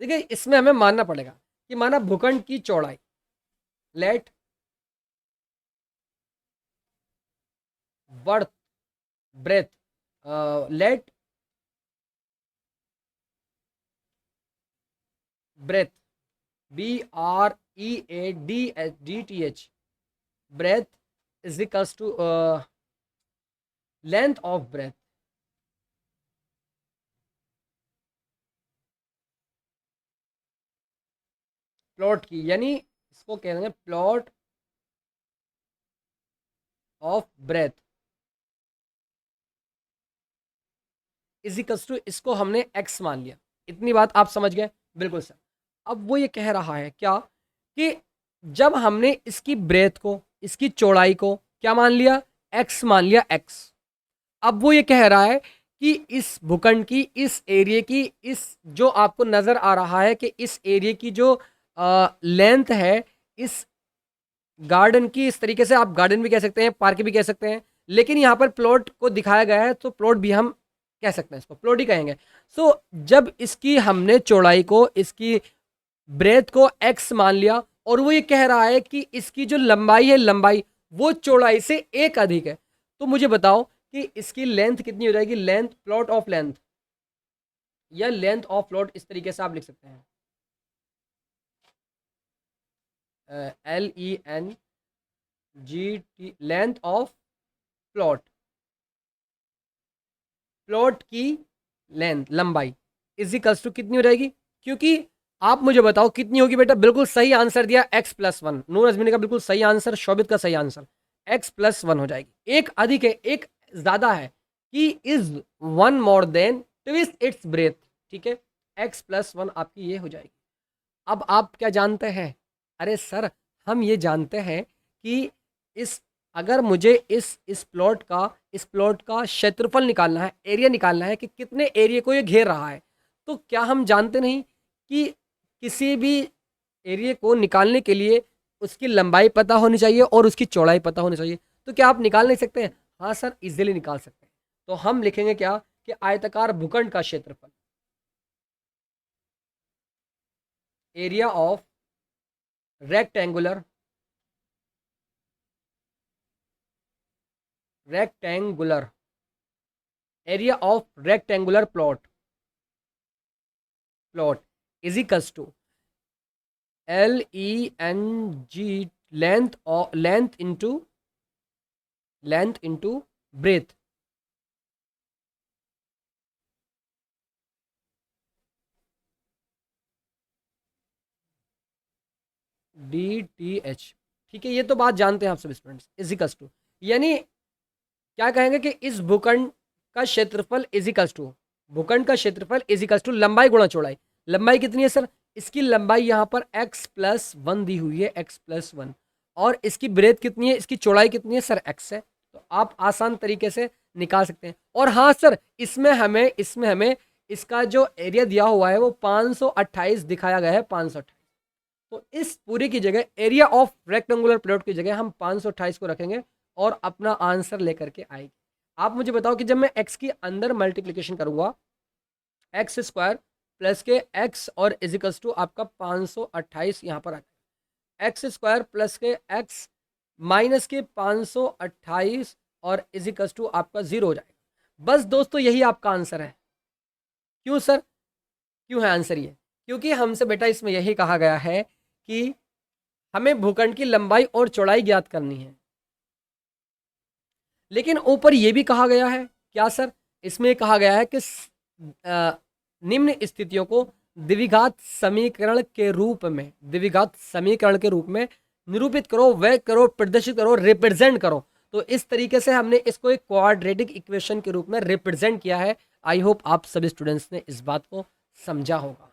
देखिए इसमें हमें मानना पड़ेगा कि माना भूखंड की चौड़ाई, let worth breadth, let breadth, BREADTH, breadth is equals to length of breadth. Plot की, यानी इसको कह देंगे plot of breadth is equals to, इसको हमने x मान लिया। इतनी बात आप समझ गए, बिल्कुल सर। अब वो ये कह रहा है क्या कि जब हमने इसकी ब्रेथ को, इसकी चौड़ाई को क्या मान लिया, x मान लिया, x। अब वो ये कह रहा है कि इस भूखंड की, इस एरिया की, इस जो आपको नज़र आ रहा है कि इस एरिया की जो लेंथ है, इस गार्डन की, इस तरीके से आप गार्डन भी कह सकते हैं, पार्क भी कह सकते हैं, लेकिन यहाँ पर प्लॉट को दिखाया गया है तो प्लॉट भी हम कह सकते हैं, इसको प्लॉट ही कहेंगे। सो जब इसकी हमने चौड़ाई को, इसकी ब्रेथ को x मान लिया और वो ये कह रहा है कि इसकी जो लंबाई है, लंबाई वो चौड़ाई से एक अधिक है। तो मुझे बताओ कि इसकी लेंथ कितनी हो जाएगी, लेंथ, प्लॉट ऑफ लेंथ या लेंथ ऑफ प्लॉट, इस तरीके से आप लिख सकते हैं, LENGT, length of plot, plot की लेंथ, लंबाई इजिकल्स टू कितनी हो जाएगी, क्योंकि आप मुझे बताओ कितनी होगी बेटा। बिल्कुल सही आंसर दिया, x+1। नूर अजमीनी का बिल्कुल सही आंसर, शोभित का सही आंसर, x+1 हो जाएगी। एक अधिक है, एक ज्यादा है, कि is one more than twist it's breath, ठीक है, x+1 आपकी ये हो जाएगी। अब आप क्या जानते हैं, अरे सर हम ये जानते हैं कि इस, अगर मुझे इस प्लॉट का क्षेत्रफल निकालना है, एरिया निकालना है कि कितने एरिया को ये घेर रहा है, तो क्या हम जानते नहीं कि किसी भी एरिया को निकालने के लिए उसकी लंबाई पता होनी चाहिए और उसकी चौड़ाई पता होनी चाहिए। तो क्या आप निकाल नहीं सकते हैं? हाँ सर, इजीली निकाल सकते हैं। तो हम लिखेंगे क्या कि आयताकार भूखंड का क्षेत्रफल, area of rectangular area of rectangular plot is equals to LENG, length into breadth. DTH, ठीक है, ये तो बात जानते हैं आप सब स्टूडेंट्स, इजिकल्स टू, यानी क्या कहेंगे कि इस भूखंड का क्षेत्रफल इजिकल्स टू, भूखंड का क्षेत्रफल इजिकल्स टू लंबाई गुणा चौड़ाई। लंबाई कितनी है सर? इसकी लंबाई यहाँ पर x+1 दी हुई है, x+1, और इसकी ब्रेथ कितनी है, इसकी चौड़ाई कितनी है सर, x है। तो आप आसान तरीके से निकाल सकते हैं। और हाँ सर, इसमें हमें इसका जो एरिया दिया हुआ है वो 528 दिखाया गया है, 528। तो इस पूरी की जगह, एरिया ऑफ रेक्टेंगुलर प्लॉट की जगह हम 528 को रखेंगे और अपना आंसर लेकर के आएगी। आप मुझे बताओ कि जब मैं x की अंदर मल्टीप्लिकेशन करूंगा, x² प्लस के x और इजिकल्स टू आपका 528 यहाँ पर आ जाएगा, x² प्लस के x माइनस के 528 और इजिकल्स टू आपका 0 हो जाएगा। बस दोस्तों यही आपका आंसर है। क्यों सर, क्यों है आंसर ये? क्योंकि हमसे बेटा इसमें यही कहा गया है कि हमें भूखंड की लंबाई और चौड़ाई ज्ञात करनी है। लेकिन ऊपर ये भी कहा गया है, क्या सर? इसमें कहा गया है कि निम्न स्थितियों को द्विघात समीकरण के रूप में निरूपित करो, व्यक्त करो, प्रदर्शित करो, रिप्रेजेंट करो। तो इस तरीके से हमने इसको एक क्वाड्रेटिक इक्वेशन के रूप में रिप्रेजेंट किया है। आई होप आप सभी स्टूडेंट्स ने इस बात को समझा होगा,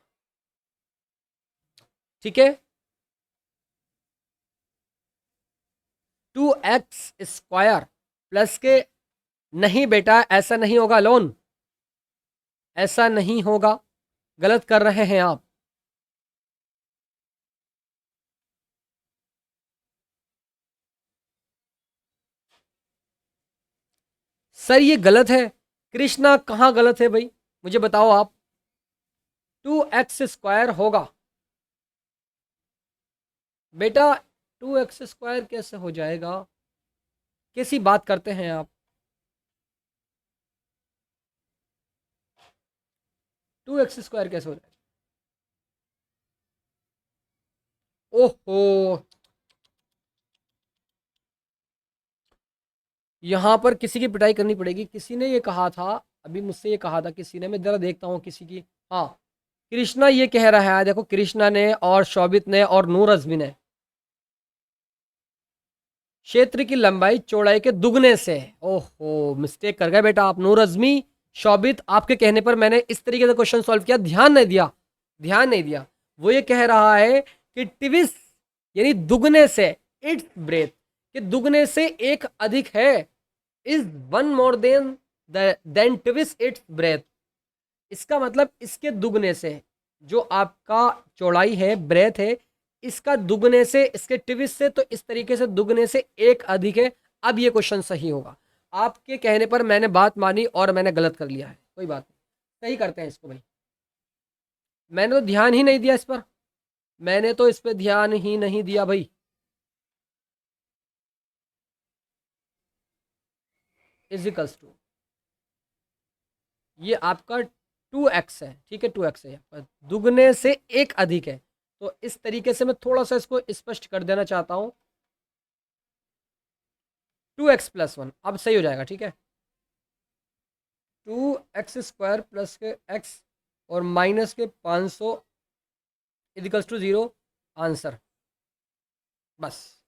ठीक है। 2x² प्लस के, नहीं बेटा ऐसा नहीं होगा लोन, ऐसा नहीं होगा, गलत कर रहे हैं आप। सर ये गलत है। कृष्णा कहाँ गलत है भाई, मुझे बताओ आप। 2x² होगा बेटा, 2x² कैसे हो जाएगा? कैसी बात करते हैं आप? 2x² कैसे हो जाएगा? ओहो, यहां पर किसी की पिटाई करनी पड़ेगी। किसी ने ये कहा था, अभी मुझसे ये कहा था किसी ने, मैं जरा देखता हूँ किसी की। हाँ, कृष्णा ये कह रहा है, देखो कृष्णा ने और शोभित ने और नूर अजमी ने, क्षेत्र की लंबाई चौड़ाई के दुगने से। ओहो, मिस्टेक कर गए बेटा आप। नूर अजमी, शोभित, आपके कहने पर मैंने इस तरीके से क्वेश्चन सॉल्व किया, ध्यान नहीं दिया। वो ये कह रहा है कि ट्विस यानी दुगने से, इट्स ब्रेथ के दुगने से एक अधिक है, is one more than twice its breath. इसका मतलब इसके दुगने से, जो आपका चौड़ाई है, ब्रेथ है, इसका दुगने से, इसके ट्विस्ट से, तो इस तरीके से दुगने से एक अधिक है। अब ये क्वेश्चन सही होगा। आपके कहने पर मैंने बात मानी और मैंने गलत कर लिया है, कोई बात नहीं, सही करते हैं इसको भाई। मैंने तो ध्यान ही नहीं दिया इस पर। मैंने तो इस पे ध्यान ही नहीं दिया भाई। इजिकल्स टू, ये आपका 2x है, ठीक है, 2x है आपका, दुगने से एक अधिक है। तो इस तरीके से मैं थोड़ा सा इसको स्पष्ट कर देना चाहता हूं। 2x+1 अब सही हो जाएगा, ठीक है। 2x² प्लस के x और माइनस के 500 इजिकल्स टू 0, आंसर। बस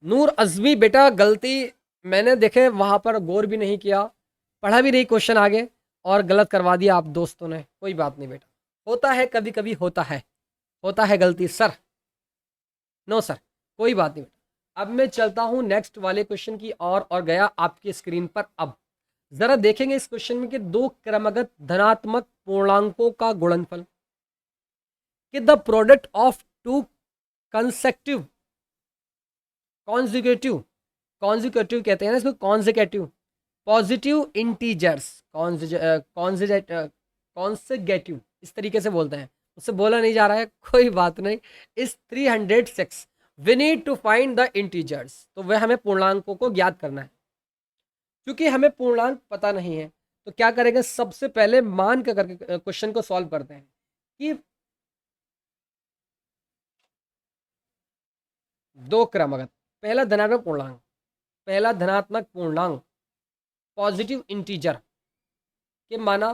नूर अज़मी बेटा गलती, मैंने देखे वहां पर गौर भी नहीं किया, पढ़ा भी नहीं क्वेश्चन आगे, और गलत करवा दिया आप दोस्तों ने। कोई बात नहीं बेटा, होता है, कभी कभी होता है गलती सर। नो सर, कोई बात नहीं बेटा। अब मैं चलता हूं नेक्स्ट वाले क्वेश्चन की और गया आपकी स्क्रीन पर। अब जरा देखेंगे इस क्वेश्चन में कि दो क्रमगत धनात्मक पूर्णांकों का गुणनफल, कि the product of two consecutive consecutive, consecutive कहते हैं ना इसको, कॉन्जिक्यूटिव पॉजिटिव इंटीजर्स, कॉन्जिगेटिव इस तरीके से बोलते हैं, उससे बोला नहीं जा रहा है, कोई बात नहीं। इस 306 we need to find the integers, तो वह हमें पूर्णांकों को ज्ञात करना है। क्योंकि हमें पूर्णांक पता नहीं है, तो क्या करेंगे, सबसे पहले मान के करके क्वेश्चन को सॉल्व करते हैं कि दो क्रमागत, पहला धनात्मक पूर्णांक, पहला धनात्मक पूर्णांक पॉजिटिव इंटीजर के माना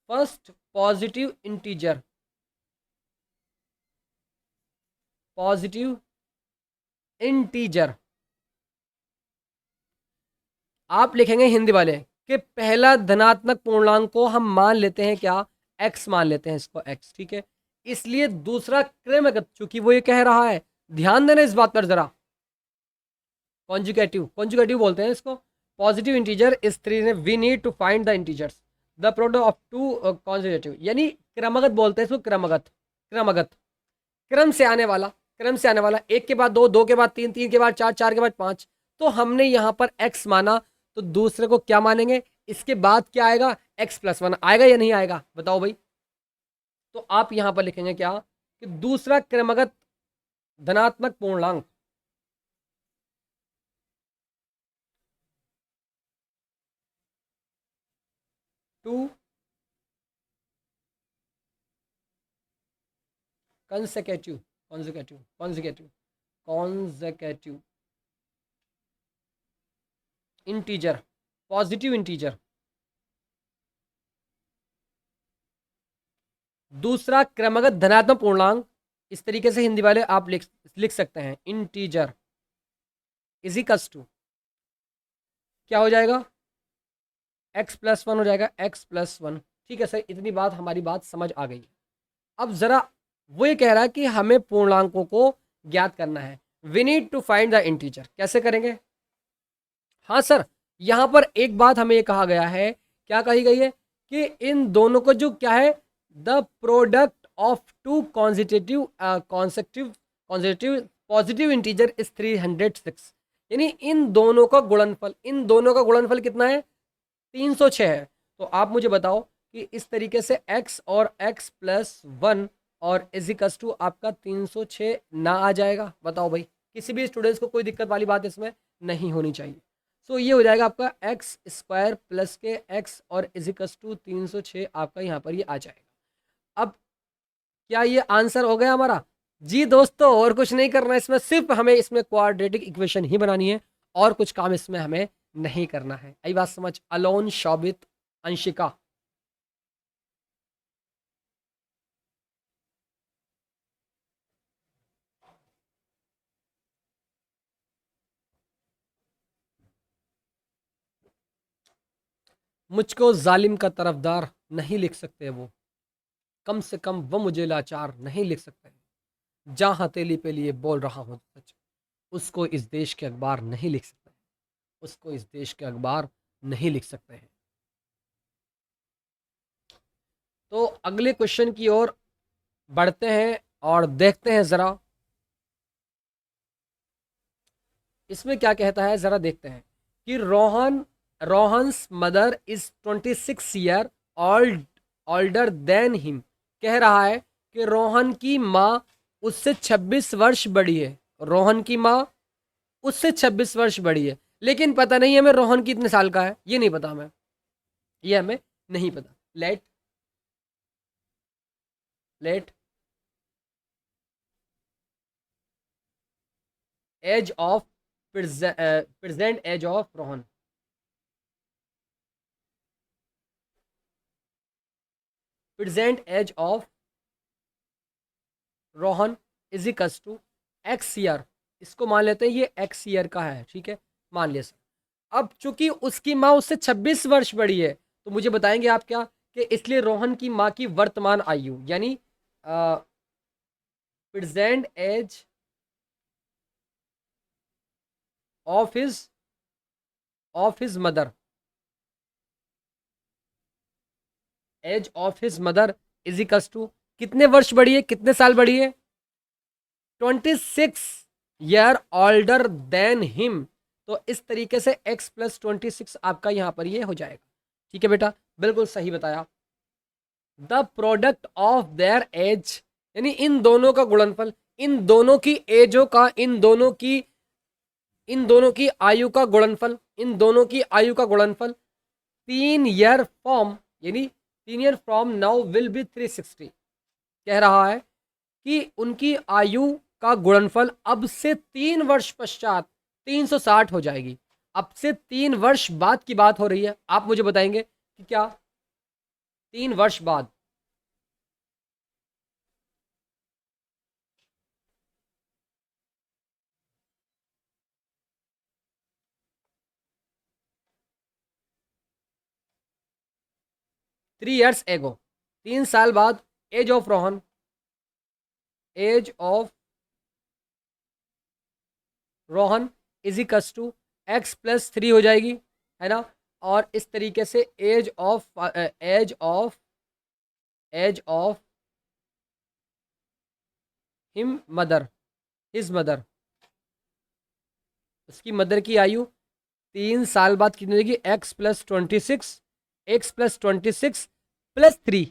first positive integer, positive integer आप लिखेंगे हिंदी वाले कि पहला धनात्मक पूर्णांक को हम मान लेते हैं क्या, x मान लेते हैं इसको x, ठीक है। इसलिए दूसरा क्रमगत, चूंकि वो ये कह रहा है, ध्यान देना इस बात पर जरा, कॉन्जुगेटिव बोलते हैं इसको, पॉजिटिव इंटीजर इस थ्री ने we need to find the integers the product of two conjugative, यानी क्रमगत बोलते हैं इसको, क्रमगत क्रम से आने वाला, एक के बाद दो, दो के बाद तीन, तीन के बाद चार, चार के बाद पांच। तो हमने यहां पर x माना, तो दूसरे को क्या मानेंगे, इसके बाद क्या आएगा, x+1 आएगा या नहीं आएगा, बताओ भाई। तो आप यहां पर लिखेंगे क्या, कि दूसरा क्रमगत धनात्मक पूर्णांक two consecutive integer, positive integer, दूसरा क्रमगत धनात्मक पूर्णांक, इस तरीके से हिंदी वाले आप लिख सकते हैं, इंटीजर इजिकल्स टू क्या हो जाएगा, x+1 हो जाएगा, x+1, ठीक है सर, इतनी बात हमारी बात समझ आ गई। अब जरा वो ये कह रहा है कि हमें पूर्णांकों को ज्ञात करना है, we need to find the integer, कैसे करेंगे। हाँ सर, यहां पर एक बात हमें ये कहा गया है, क्या कही गई है, कि इन दोनों को जो क्या है, the product of two consecutive consecutive positive integer is 306, यानी इन दोनों का गुणनफल, कितना है, 306 है। तो आप मुझे बताओ कि इस तरीके से x और x+1 और इजिकल्स टू आपका 306 ना आ जाएगा, बताओ भाई। किसी भी स्टूडेंट्स को कोई दिक्कत वाली बात इसमें नहीं होनी चाहिए। सो ये हो जाएगा आपका x² प्लस के x और इजिकल्स टू 306 आपका यहाँ पर ये आ जाएगा। अब क्या ये आंसर हो गया हमारा, जी दोस्तों, और कुछ नहीं करना इसमें, सिर्फ हमें इसमें क्वाड्रेटिक इक्वेशन ही बनानी है, और कुछ काम इसमें हमें नहीं करना है। आई बात समझ, अलोन, शोभित, अंशिका। मुझको जालिम का तरफदार नहीं लिख सकते वो, कम से कम वो मुझे लाचार नहीं लिख सकते, जहां हथेली पे लिए बोल रहा हूं सच, उसको इस देश के अखबार नहीं लिख सकते, उसको इस देश के अखबार नहीं लिख सकते हैं। तो अगले क्वेश्चन की ओर बढ़ते हैं और देखते हैं जरा इसमें क्या कहता है, जरा देखते हैं कि Rohan Rohan's mother is 26 year older than him. कह रहा है कि रोहन की माँ उससे 26 वर्ष बड़ी है। रोहन की माँ उससे 26 वर्ष बड़ी है, लेकिन पता नहीं हमें रोहन कितने साल का है, ये नहीं पता हमें, ये हमें नहीं पता। Let age of present age of Rohan. Present age of Rohan is equals to x year. इसको मान लेते हैं ये एक्स ईयर का है, ठीक है, मान लिया सर। अब चूंकि उसकी माँ उससे 26 वर्ष बड़ी है, तो मुझे बताएंगे आप क्या कि इसलिए रोहन की माँ की वर्तमान आयु यानी present age of his mother, age of his mother is equals to कितने वर्ष बढ़ी है, कितने साल बढ़ी है, 26 ईयर ओल्डर देन हिम। तो इस तरीके से x प्लस 26 आपका यहां पर ये हो जाएगा। ठीक है बेटा, बिल्कुल सही बताया। The product of their age यानी इन दोनों का गुणनफल, इन दोनों की एजों का, इन दोनों की आयु का गुणनफल, इन दोनों की आयु का गुणनफल 3 ईयर फ्रॉम यानी 3 year from now will be 360। कह रहा है कि उनकी आयु का गुणनफल अब से 3 वर्ष पश्चात 360 हो जाएगी। अब से 3 वर्ष बाद की बात हो रही है। आप मुझे बताएंगे कि क्या 3 वर्ष बाद? थ्री ईयर्स एगो, 3 साल बाद age of Rohan, age of Rohan is equals to x plus 3 हो जाएगी, है ना। और इस तरीके से age of him mother, his mother, उसकी मदर की आयु 3 साल बाद कितनी हो जाएगी? X plus 26, x plus 26 plus 3,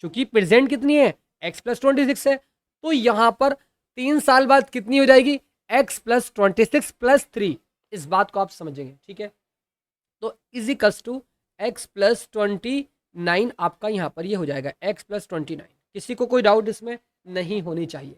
चूंकि प्रेजेंट कितनी है? एक्स प्लस 26 है, तो यहां पर 3 साल बाद कितनी हो जाएगी? X plus 26 plus 3। इस बात को आप समझेंगे, ठीक है। तो is equals to x plus 29 आपका यहां पर ये हो जाएगा, एक्स प्लस 29। किसी को कोई डाउट इसमें नहीं होनी चाहिए।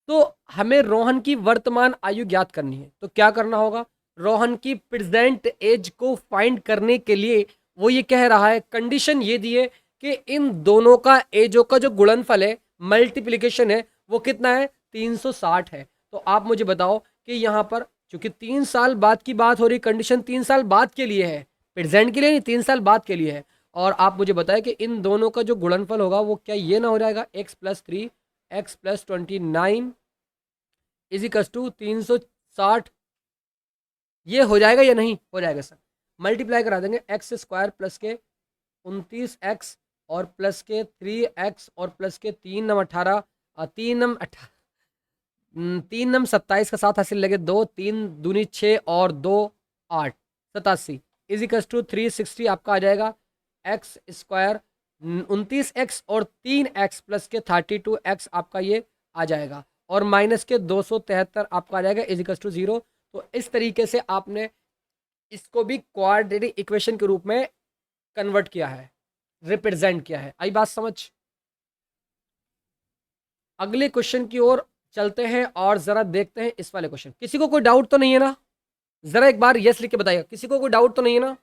तो हमें रोहन की वर्तमान आयु ज्ञात करनी है, तो क्या करना होगा? रोहन की प्रेजेंट एज को फाइंड करने के लिए वो ये कह रहा है, कंडीशन ये दी है कि इन दोनों का एजों का जो गुणनफल है, मल्टीप्लिकेशन है, वो कितना है? 360 है। तो आप मुझे बताओ कि यहाँ पर चूंकि 3 साल बाद की बात हो रही, कंडीशन 3 साल बाद के लिए है, प्रेजेंट के लिए नहीं, 3 साल बाद के लिए है। और आप मुझे बताएं कि इन दोनों का जो गुणनफल होगा वो क्या ये ना हो जाएगा? X plus 3, x plus 29 is equals to 360। ये हो जाएगा या नहीं हो जाएगा सर? मल्टीप्लाई करा देंगे, एक्स स्क्वायर प्लस के 29x और प्लस के 3x और प्लस के 3 नम 18, 3 नम 27 का साथ हासिल लगे 2, 3 दूनी 6 और 2 8, 87 इज इक्वल्स टू 360 आपका आ जाएगा। एक्स स्क्वायर 29x और 3x प्लस के 32x आपका ये आ जाएगा, और माइनस के 273 आपका आ जाएगा इज इक्वल्स टू 0। तो इस तरीके से आपने इसको भी क्वाड्रेटिक इक्वेशन के रूप में कन्वर्ट किया है, रिप्रेजेंट किया है। आई बात समझ? अगले क्वेश्चन की ओर चलते हैं और जरा देखते हैं इस वाले क्वेश्चन। किसी को कोई डाउट तो नहीं है ना? जरा एक बार यस लिख के बताइएगा, किसी को कोई डाउट तो नहीं है ना?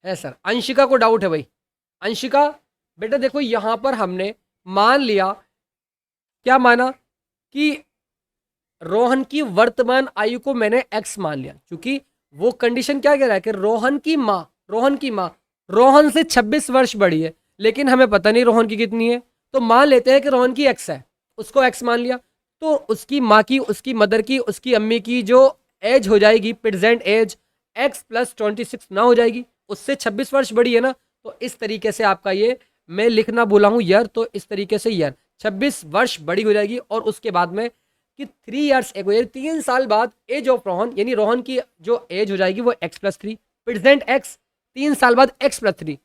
है सर, अंशिका को डाउट है भाई। अंशिका बेटा देखो, यहां पर हमने मान लिया, क्या माना कि रोहन की वर्तमान आयु को मैंने एक्स मान लिया, क्योंकि वो कंडीशन क्या कह रहा है कि रोहन की माँ रोहन से 26 वर्ष बड़ी है, लेकिन हमें पता नहीं रोहन की कितनी है। तो मान लेते हैं कि रोहन की एक्स है, उसको एक्स मान लिया, तो उसकी माँ की, उसकी मदर की, उसकी अम्मी की जो एज हो जाएगी, प्रेजेंट एज एक्स प्लस 26 ना हो जाएगी, उससे 26 वर्ष बड़ी है ना। तो इस तरीके से आपका ये मैं लिखना बोला हूँ ईयर, तो इस तरीके से ईयर 26 वर्ष बड़ी हो जाएगी। और उसके बाद में कि 3 इयर्स एगो, यानी 3 साल बाद एज ऑफ रोहन, यानी रोहन की जो एज हो जाएगी वो x+3, प्रेजेंट x, 3 साल बाद x+3,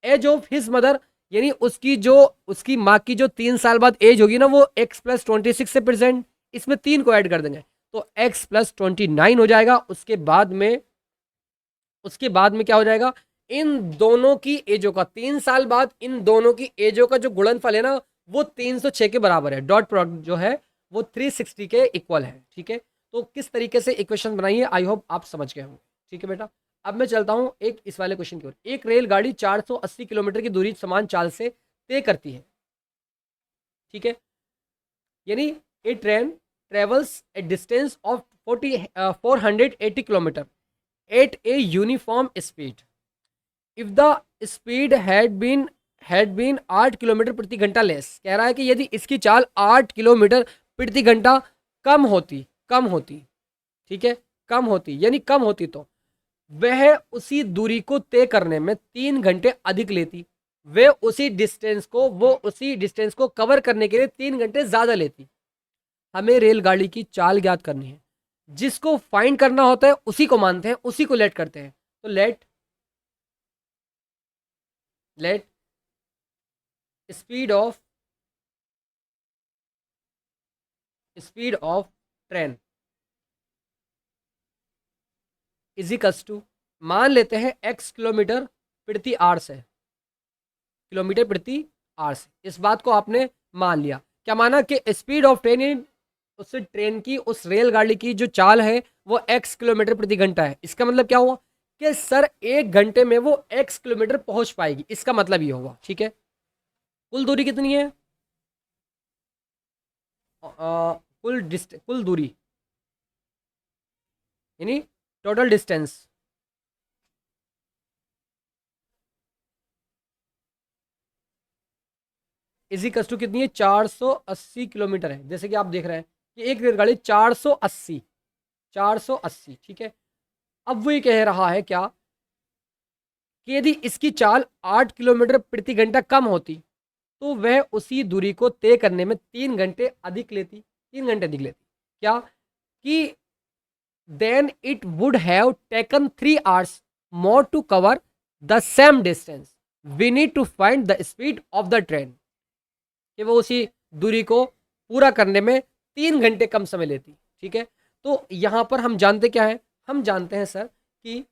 as of his mother, यानी उसकी माँ की जो 3 साल बाद एज होगी ना, वो x+26 से प्रेजेंट, इसमें 3 को ऐड कर देंगे तो x+29 हो जाएगा। उसके बाद में क्या हो जाएगा, इन दोनों की एजों का 3 साल बाद इन दोनों की एजों का जो गुणनफल है ना, वो 306 के बराबर है। डॉट प्रोडक्ट जो है वो 360 के इक्वल है। ठीक है, तो किस तरीके से इक्वेशन बनाई है, आई होप आप समझ गए होंगे। ठीक है बेटा, अब मैं चलता हूं एक इस वाले क्वेश्चन की ओर। एक रेलगाड़ी 480 किलोमीटर की दूरी समान चाल से तय करती है। ठीक है, यानी a train travels a distance of 480 kilometre at a uniform speed. If the speed had been 8 kilometre प्रति घंटा लेस, कह रहा है कि यदि इसकी चाल 8 किलोमीटर प्रति घंटा कम होती, ठीक है, कम होती, यानी कम होती, तो वह उसी दूरी को तय करने में 3 घंटे अधिक लेती। वो उसी डिस्टेंस को कवर करने के लिए 3 घंटे ज्यादा लेती। हमें रेलगाड़ी की चाल ज्ञात करनी है। जिसको फाइंड करना होता है उसी को मानते हैं, उसी को लेट करते हैं। तो let speed of train equals to, मान लेते हैं x किलोमीटर प्रति आवर से, किलोमीटर प्रति आवर से। इस बात को आपने मान लिया। क्या माना कि स्पीड ऑफ ट्रेन, उस ट्रेन की, उस रेलगाड़ी की जो चाल है वो x किलोमीटर प्रति घंटा है। इसका मतलब क्या हुआ कि सर 1 घंटे में वो x किलोमीटर पहुंच पाएगी, इसका मतलब ये हुआ। ठीक है, कुल दूरी कितनी है, कुल दूरी यानी टोटल डिस्टेंस, इजिकल्स टू कितनी है, 480 किलोमीटर है। जैसे कि आप देख रहे हैं कि एक रेलगाड़ी 480, ठीक है। अब वो ये कह रहा है क्या कि यदि इसकी चाल 8 किलोमीटर प्रति घंटा कम होती तो वह उसी दूरी को तय करने में 3 घंटे अधिक लेती, 3 घंटे अधिक लेती। क्या कि then it would have taken 3 hours more to cover the same distance, we need to find the speed of the train, कि वो उसी दूरी को पूरा करने में 3 घंटे कम समय लेती। ठीक है, तो यहां पर हम जानते क्या है, हम जानते हैं सर कि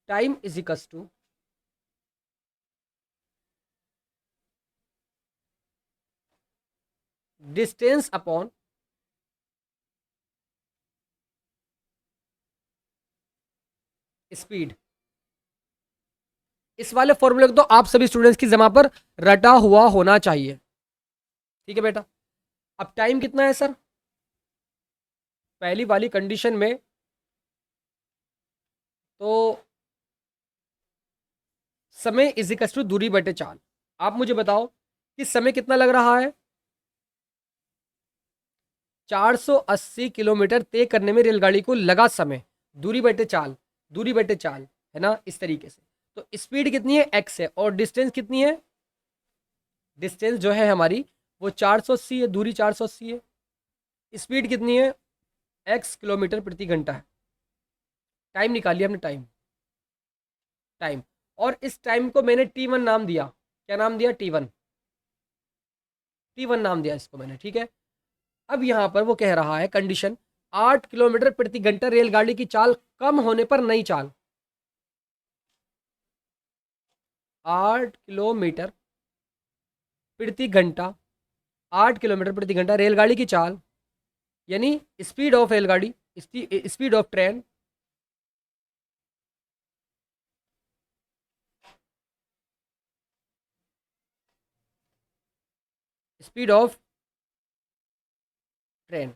time is equals to distance upon speed. इस वाले फॉर्मूले को तो आप सभी स्टूडेंट्स की जमा पर रटा हुआ होना चाहिए। ठीक है बेटा, अब टाइम कितना है सर, पहली वाली कंडीशन में तो समय इज इक्वल टू दूरी बटे चाल। आप मुझे बताओ कि समय कितना लग रहा है, 480 किलोमीटर तय करने में रेलगाड़ी को लगा समय, दूरी बटे चाल है ना, इस तरीके से। तो स्पीड कितनी है, x है, और डिस्टेंस कितनी है, डिस्टेंस जो है हमारी वो 480 है, दूरी 480 है। स्पीड कितनी है, x किलोमीटर प्रति घंटा है। टाइम निकालिए हमने, टाइम, और इस टाइम को मैंने t1 नाम दिया। क्या नाम दिया, t1 नाम दिया इसको मैंने। ठीक है, अब यहां पर वो कह रहा है कंडीशन 8 किलोमीटर प्रति घंटा रेलगाड़ी की चाल कम होने पर नई चाल, 8 किलोमीटर प्रति घंटा, 8 किलोमीटर प्रति घंटा रेलगाड़ी की चाल, यानी स्पीड ऑफ रेलगाड़ी, speed of train, speed of train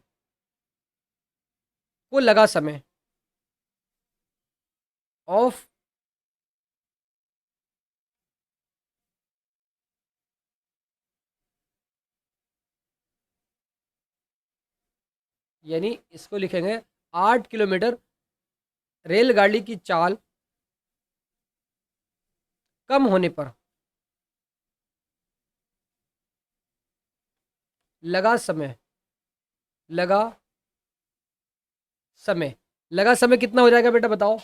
को लगा समय ऑफ यानी इसको लिखेंगे 8 किलोमीटर रेलगाड़ी की चाल कम होने पर लगा समय, लगा समय, लगा समय कितना हो जाएगा बेटा बताओ।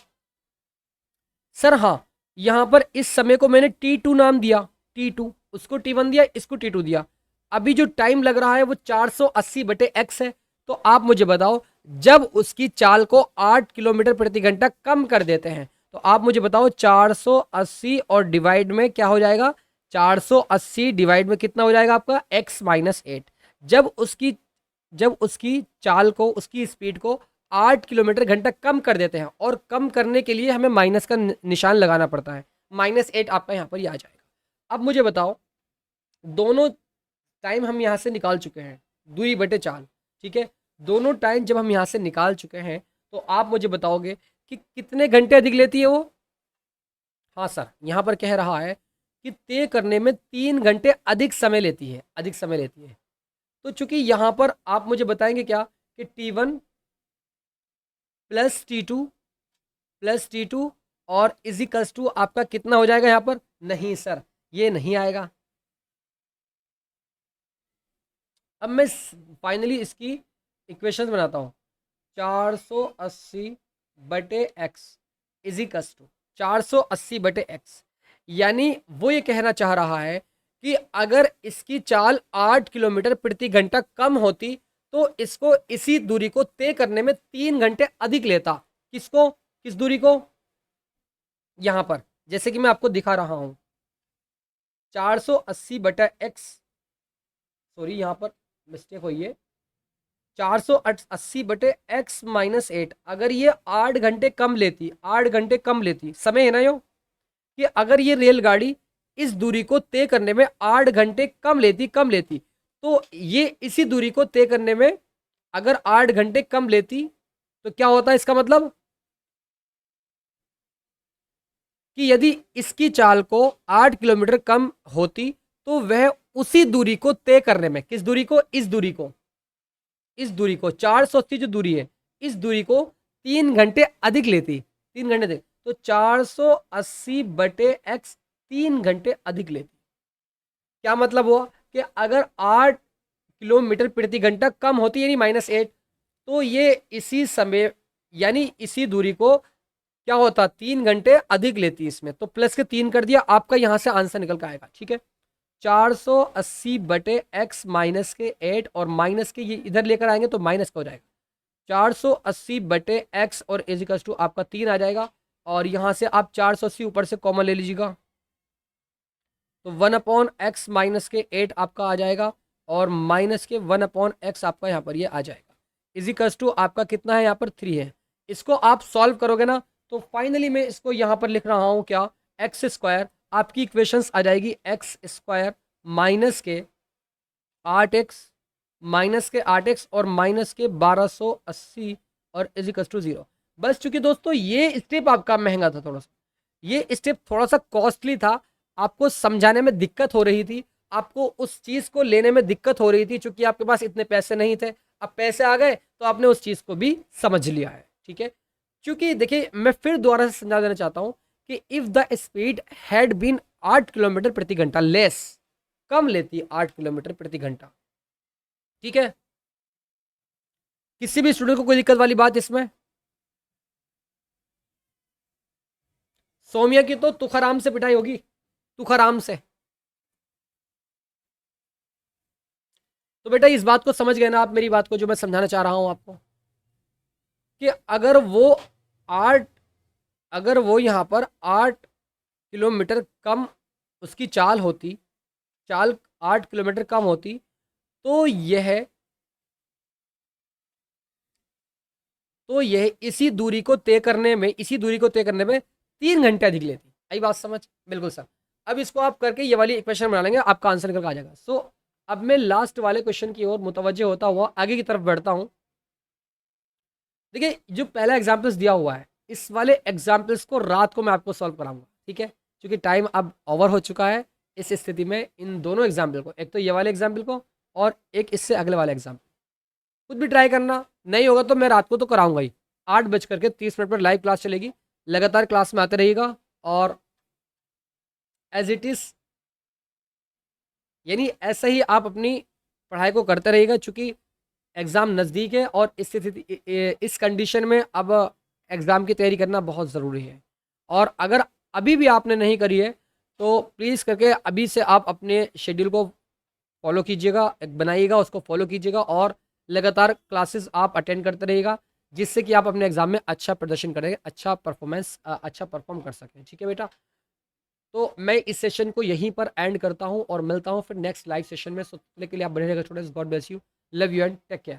सर हाँ, यहाँ पर इस समय को मैंने T2 नाम दिया, T2, उसको T1 दिया, इसको T2 दिया। अभी जो टाइम लग रहा है वो 480/x है। तो आप मुझे बताओ, जब उसकी चाल को 8 किलोमीटर प्रति घंटा कम कर देते हैं, तो आप मुझे बताओ 480 और डिवाइड में क्या हो जाएगा, 480 डिवाइड में कितना हो जाएगा आपका x-8। जब उसकी चाल को, उसकी स्पीड को 8 किलोमीटर घंटा कम कर देते हैं, और कम करने के लिए हमें माइनस का निशान लगाना पड़ता है, -8 आपका यहाँ पर ही आ जाएगा। अब मुझे बताओ, दोनों टाइम हम यहाँ से निकाल चुके हैं, दूरी बटे चाल, ठीक है। दोनों टाइम जब हम यहाँ से निकाल चुके हैं, तो आप मुझे बताओगे कि कितने घंटे अधिक लेती है वो। हाँ सर, यहाँ पर कह रहा है कि तय करने में 3 घंटे अधिक समय लेती है, अधिक समय लेती है। तो चूंकि यहाँ पर आप मुझे बताएंगे क्या कि T1 प्लस T2 और इजिकल्स टू आपका कितना हो जाएगा यहाँ पर। नहीं सर, ये नहीं आएगा। अब मैं फाइनली इसकी इक्वेशन बनाता हूँ। 480/x इजिकल्स टू 480/x, यानी वो ये कहना चाह रहा है कि अगर इसकी चाल 8 किलोमीटर प्रति घंटा कम होती, तो इसको इसी दूरी को तय करने में 3 घंटे अधिक लेता। किसको, किस दूरी को, यहां पर जैसे कि मैं आपको दिखा रहा हूं, 480/x, सॉरी यहां पर मिस्टेक हुई है, 480/x-8। अगर ये 8 घंटे कम लेती, 8 घंटे कम लेती, समय है ना यो, कि अगर ये रेलगाड़ी इस दूरी को तय करने में 8 घंटे कम लेती, तो ये इसी दूरी को तय करने में अगर 8 घंटे कम लेती, तो क्या होता है इसका मतलब कि यदि इसकी चाल को 8 किलोमीटर कम होती, तो वह उसी दूरी को तय करने में, किस दूरी को, इस दूरी को, 480 जो दूरी है, इस दूरी को 3 घंटे अधिक लेती, 3 घंटे अधिक, तो 480/x 3 घंटे अधिक लेती। क्या मतलब हुआ कि अगर 8 किलोमीटर प्रति घंटा कम होती, यानी -8, तो ये इसी समय, यानी इसी दूरी को क्या होता, 3 घंटे अधिक लेती इसमें। तो प्लस के 3 कर दिया, आपका यहां से आंसर निकल कर आएगा, ठीक है। 480/x -8 और माइनस के ये इधर लेकर आएंगे तो माइनस का हो जाएगा, 480/x और इजिकल्स टू आपका 3 आ जाएगा। और यहां से आप 480 ऊपर से कॉमन ले लीजिएगा, तो 1/x -8 आपका आ जाएगा, और माइनस के 1/x आपका यहाँ पर ये आ जाएगा। इजिकल्स टू आपका कितना है यहाँ पर 3 है। इसको आप सॉल्व करोगे ना, तो फाइनली मैं इसको यहाँ पर लिख रहा हूँ क्या, x² आपकी इक्वेशंस आ जाएगी x² -8x और -1280 और इजिकल्स टू 0। बस चूंकि दोस्तों ये स्टेप आपका महंगा था, थोड़ा सा ये स्टेप थोड़ा सा कॉस्टली था, आपको समझाने में दिक्कत हो रही थी, आपको उस चीज को लेने में दिक्कत हो रही थी, चूंकि आपके पास इतने पैसे नहीं थे। अब पैसे आ गए तो आपने उस चीज को भी समझ लिया है, ठीक है। क्योंकि देखिए, मैं फिर दोबारा से समझा देना चाहता हूं कि if the speed had been 8 kilometre प्रति घंटा लेस, कम लेती 8 किलोमीटर प्रति घंटा, ठीक है। किसी भी स्टूडेंट को कोई दिक्कत वाली बात इसमें। सोमिया की तो तुखाराम से पिटाई होगी, तुखाराम से। तो बेटा इस बात को समझ गए ना आप, मेरी बात को जो मैं समझाना चाह रहा हूं आपको, कि अगर वो यहां पर 8 किलोमीटर कम उसकी चाल होती, चाल 8 किलोमीटर कम होती, तो यह इसी दूरी को तय करने में 3 घंटे अधिक लेती। आई बात समझ, बिल्कुल सर। अब इसको आप करके ये वाली इक्वेशन बना लेंगे, आपका आंसर निकल आ जाएगा। सो अब मैं लास्ट वाले क्वेश्चन की ओर मुतवज्जे होता हुआ आगे की तरफ बढ़ता हूं। देखिए, जो पहला एग्जाम्पल्स दिया हुआ है, इस वाले एग्जाम्पल्स को रात को मैं आपको सॉल्व कराऊंगा, ठीक है, क्योंकि टाइम अब ओवर हो चुका है। इस स्थिति में इन दोनों एग्जाम्पल को, एक तो ये वाले एग्जाम्पल को और एक इससे अगले वाले एग्जाम्पल, खुद भी ट्राई करना, नहीं होगा तो मैं रात को तो कराऊंगा ही। 8:30 पर लाइव क्लास चलेगी, लगातार क्लास में आते रहिएगा। और एज इट इज, यानी ऐसा ही आप अपनी पढ़ाई को करते रहिएगा, चूँकि एग्ज़ाम नज़दीक है और इस कंडीशन में अब एग्ज़ाम की तैयारी करना बहुत ज़रूरी है। और अगर अभी भी आपने नहीं करी है, तो प्लीज़ करके अभी से आप अपने शेड्यूल को फ़ॉलो कीजिएगा, एक बनाइएगा, उसको फ़ॉलो कीजिएगा और लगातार क्लासेस आप अटेंड करते रहिएगा, जिससे कि आप अपने एग्ज़ाम में अच्छा प्रदर्शन करें, अच्छा परफ़ॉर्म कर सकें। ठीक है बेटा? तो मैं इस सेशन को यहीं पर एंड करता हूँ और मिलता हूँ फिर नेक्स्ट लाइव सेशन में। सो तब तक के लिए आप बने रहिएगा students. God bless you, love you and take care.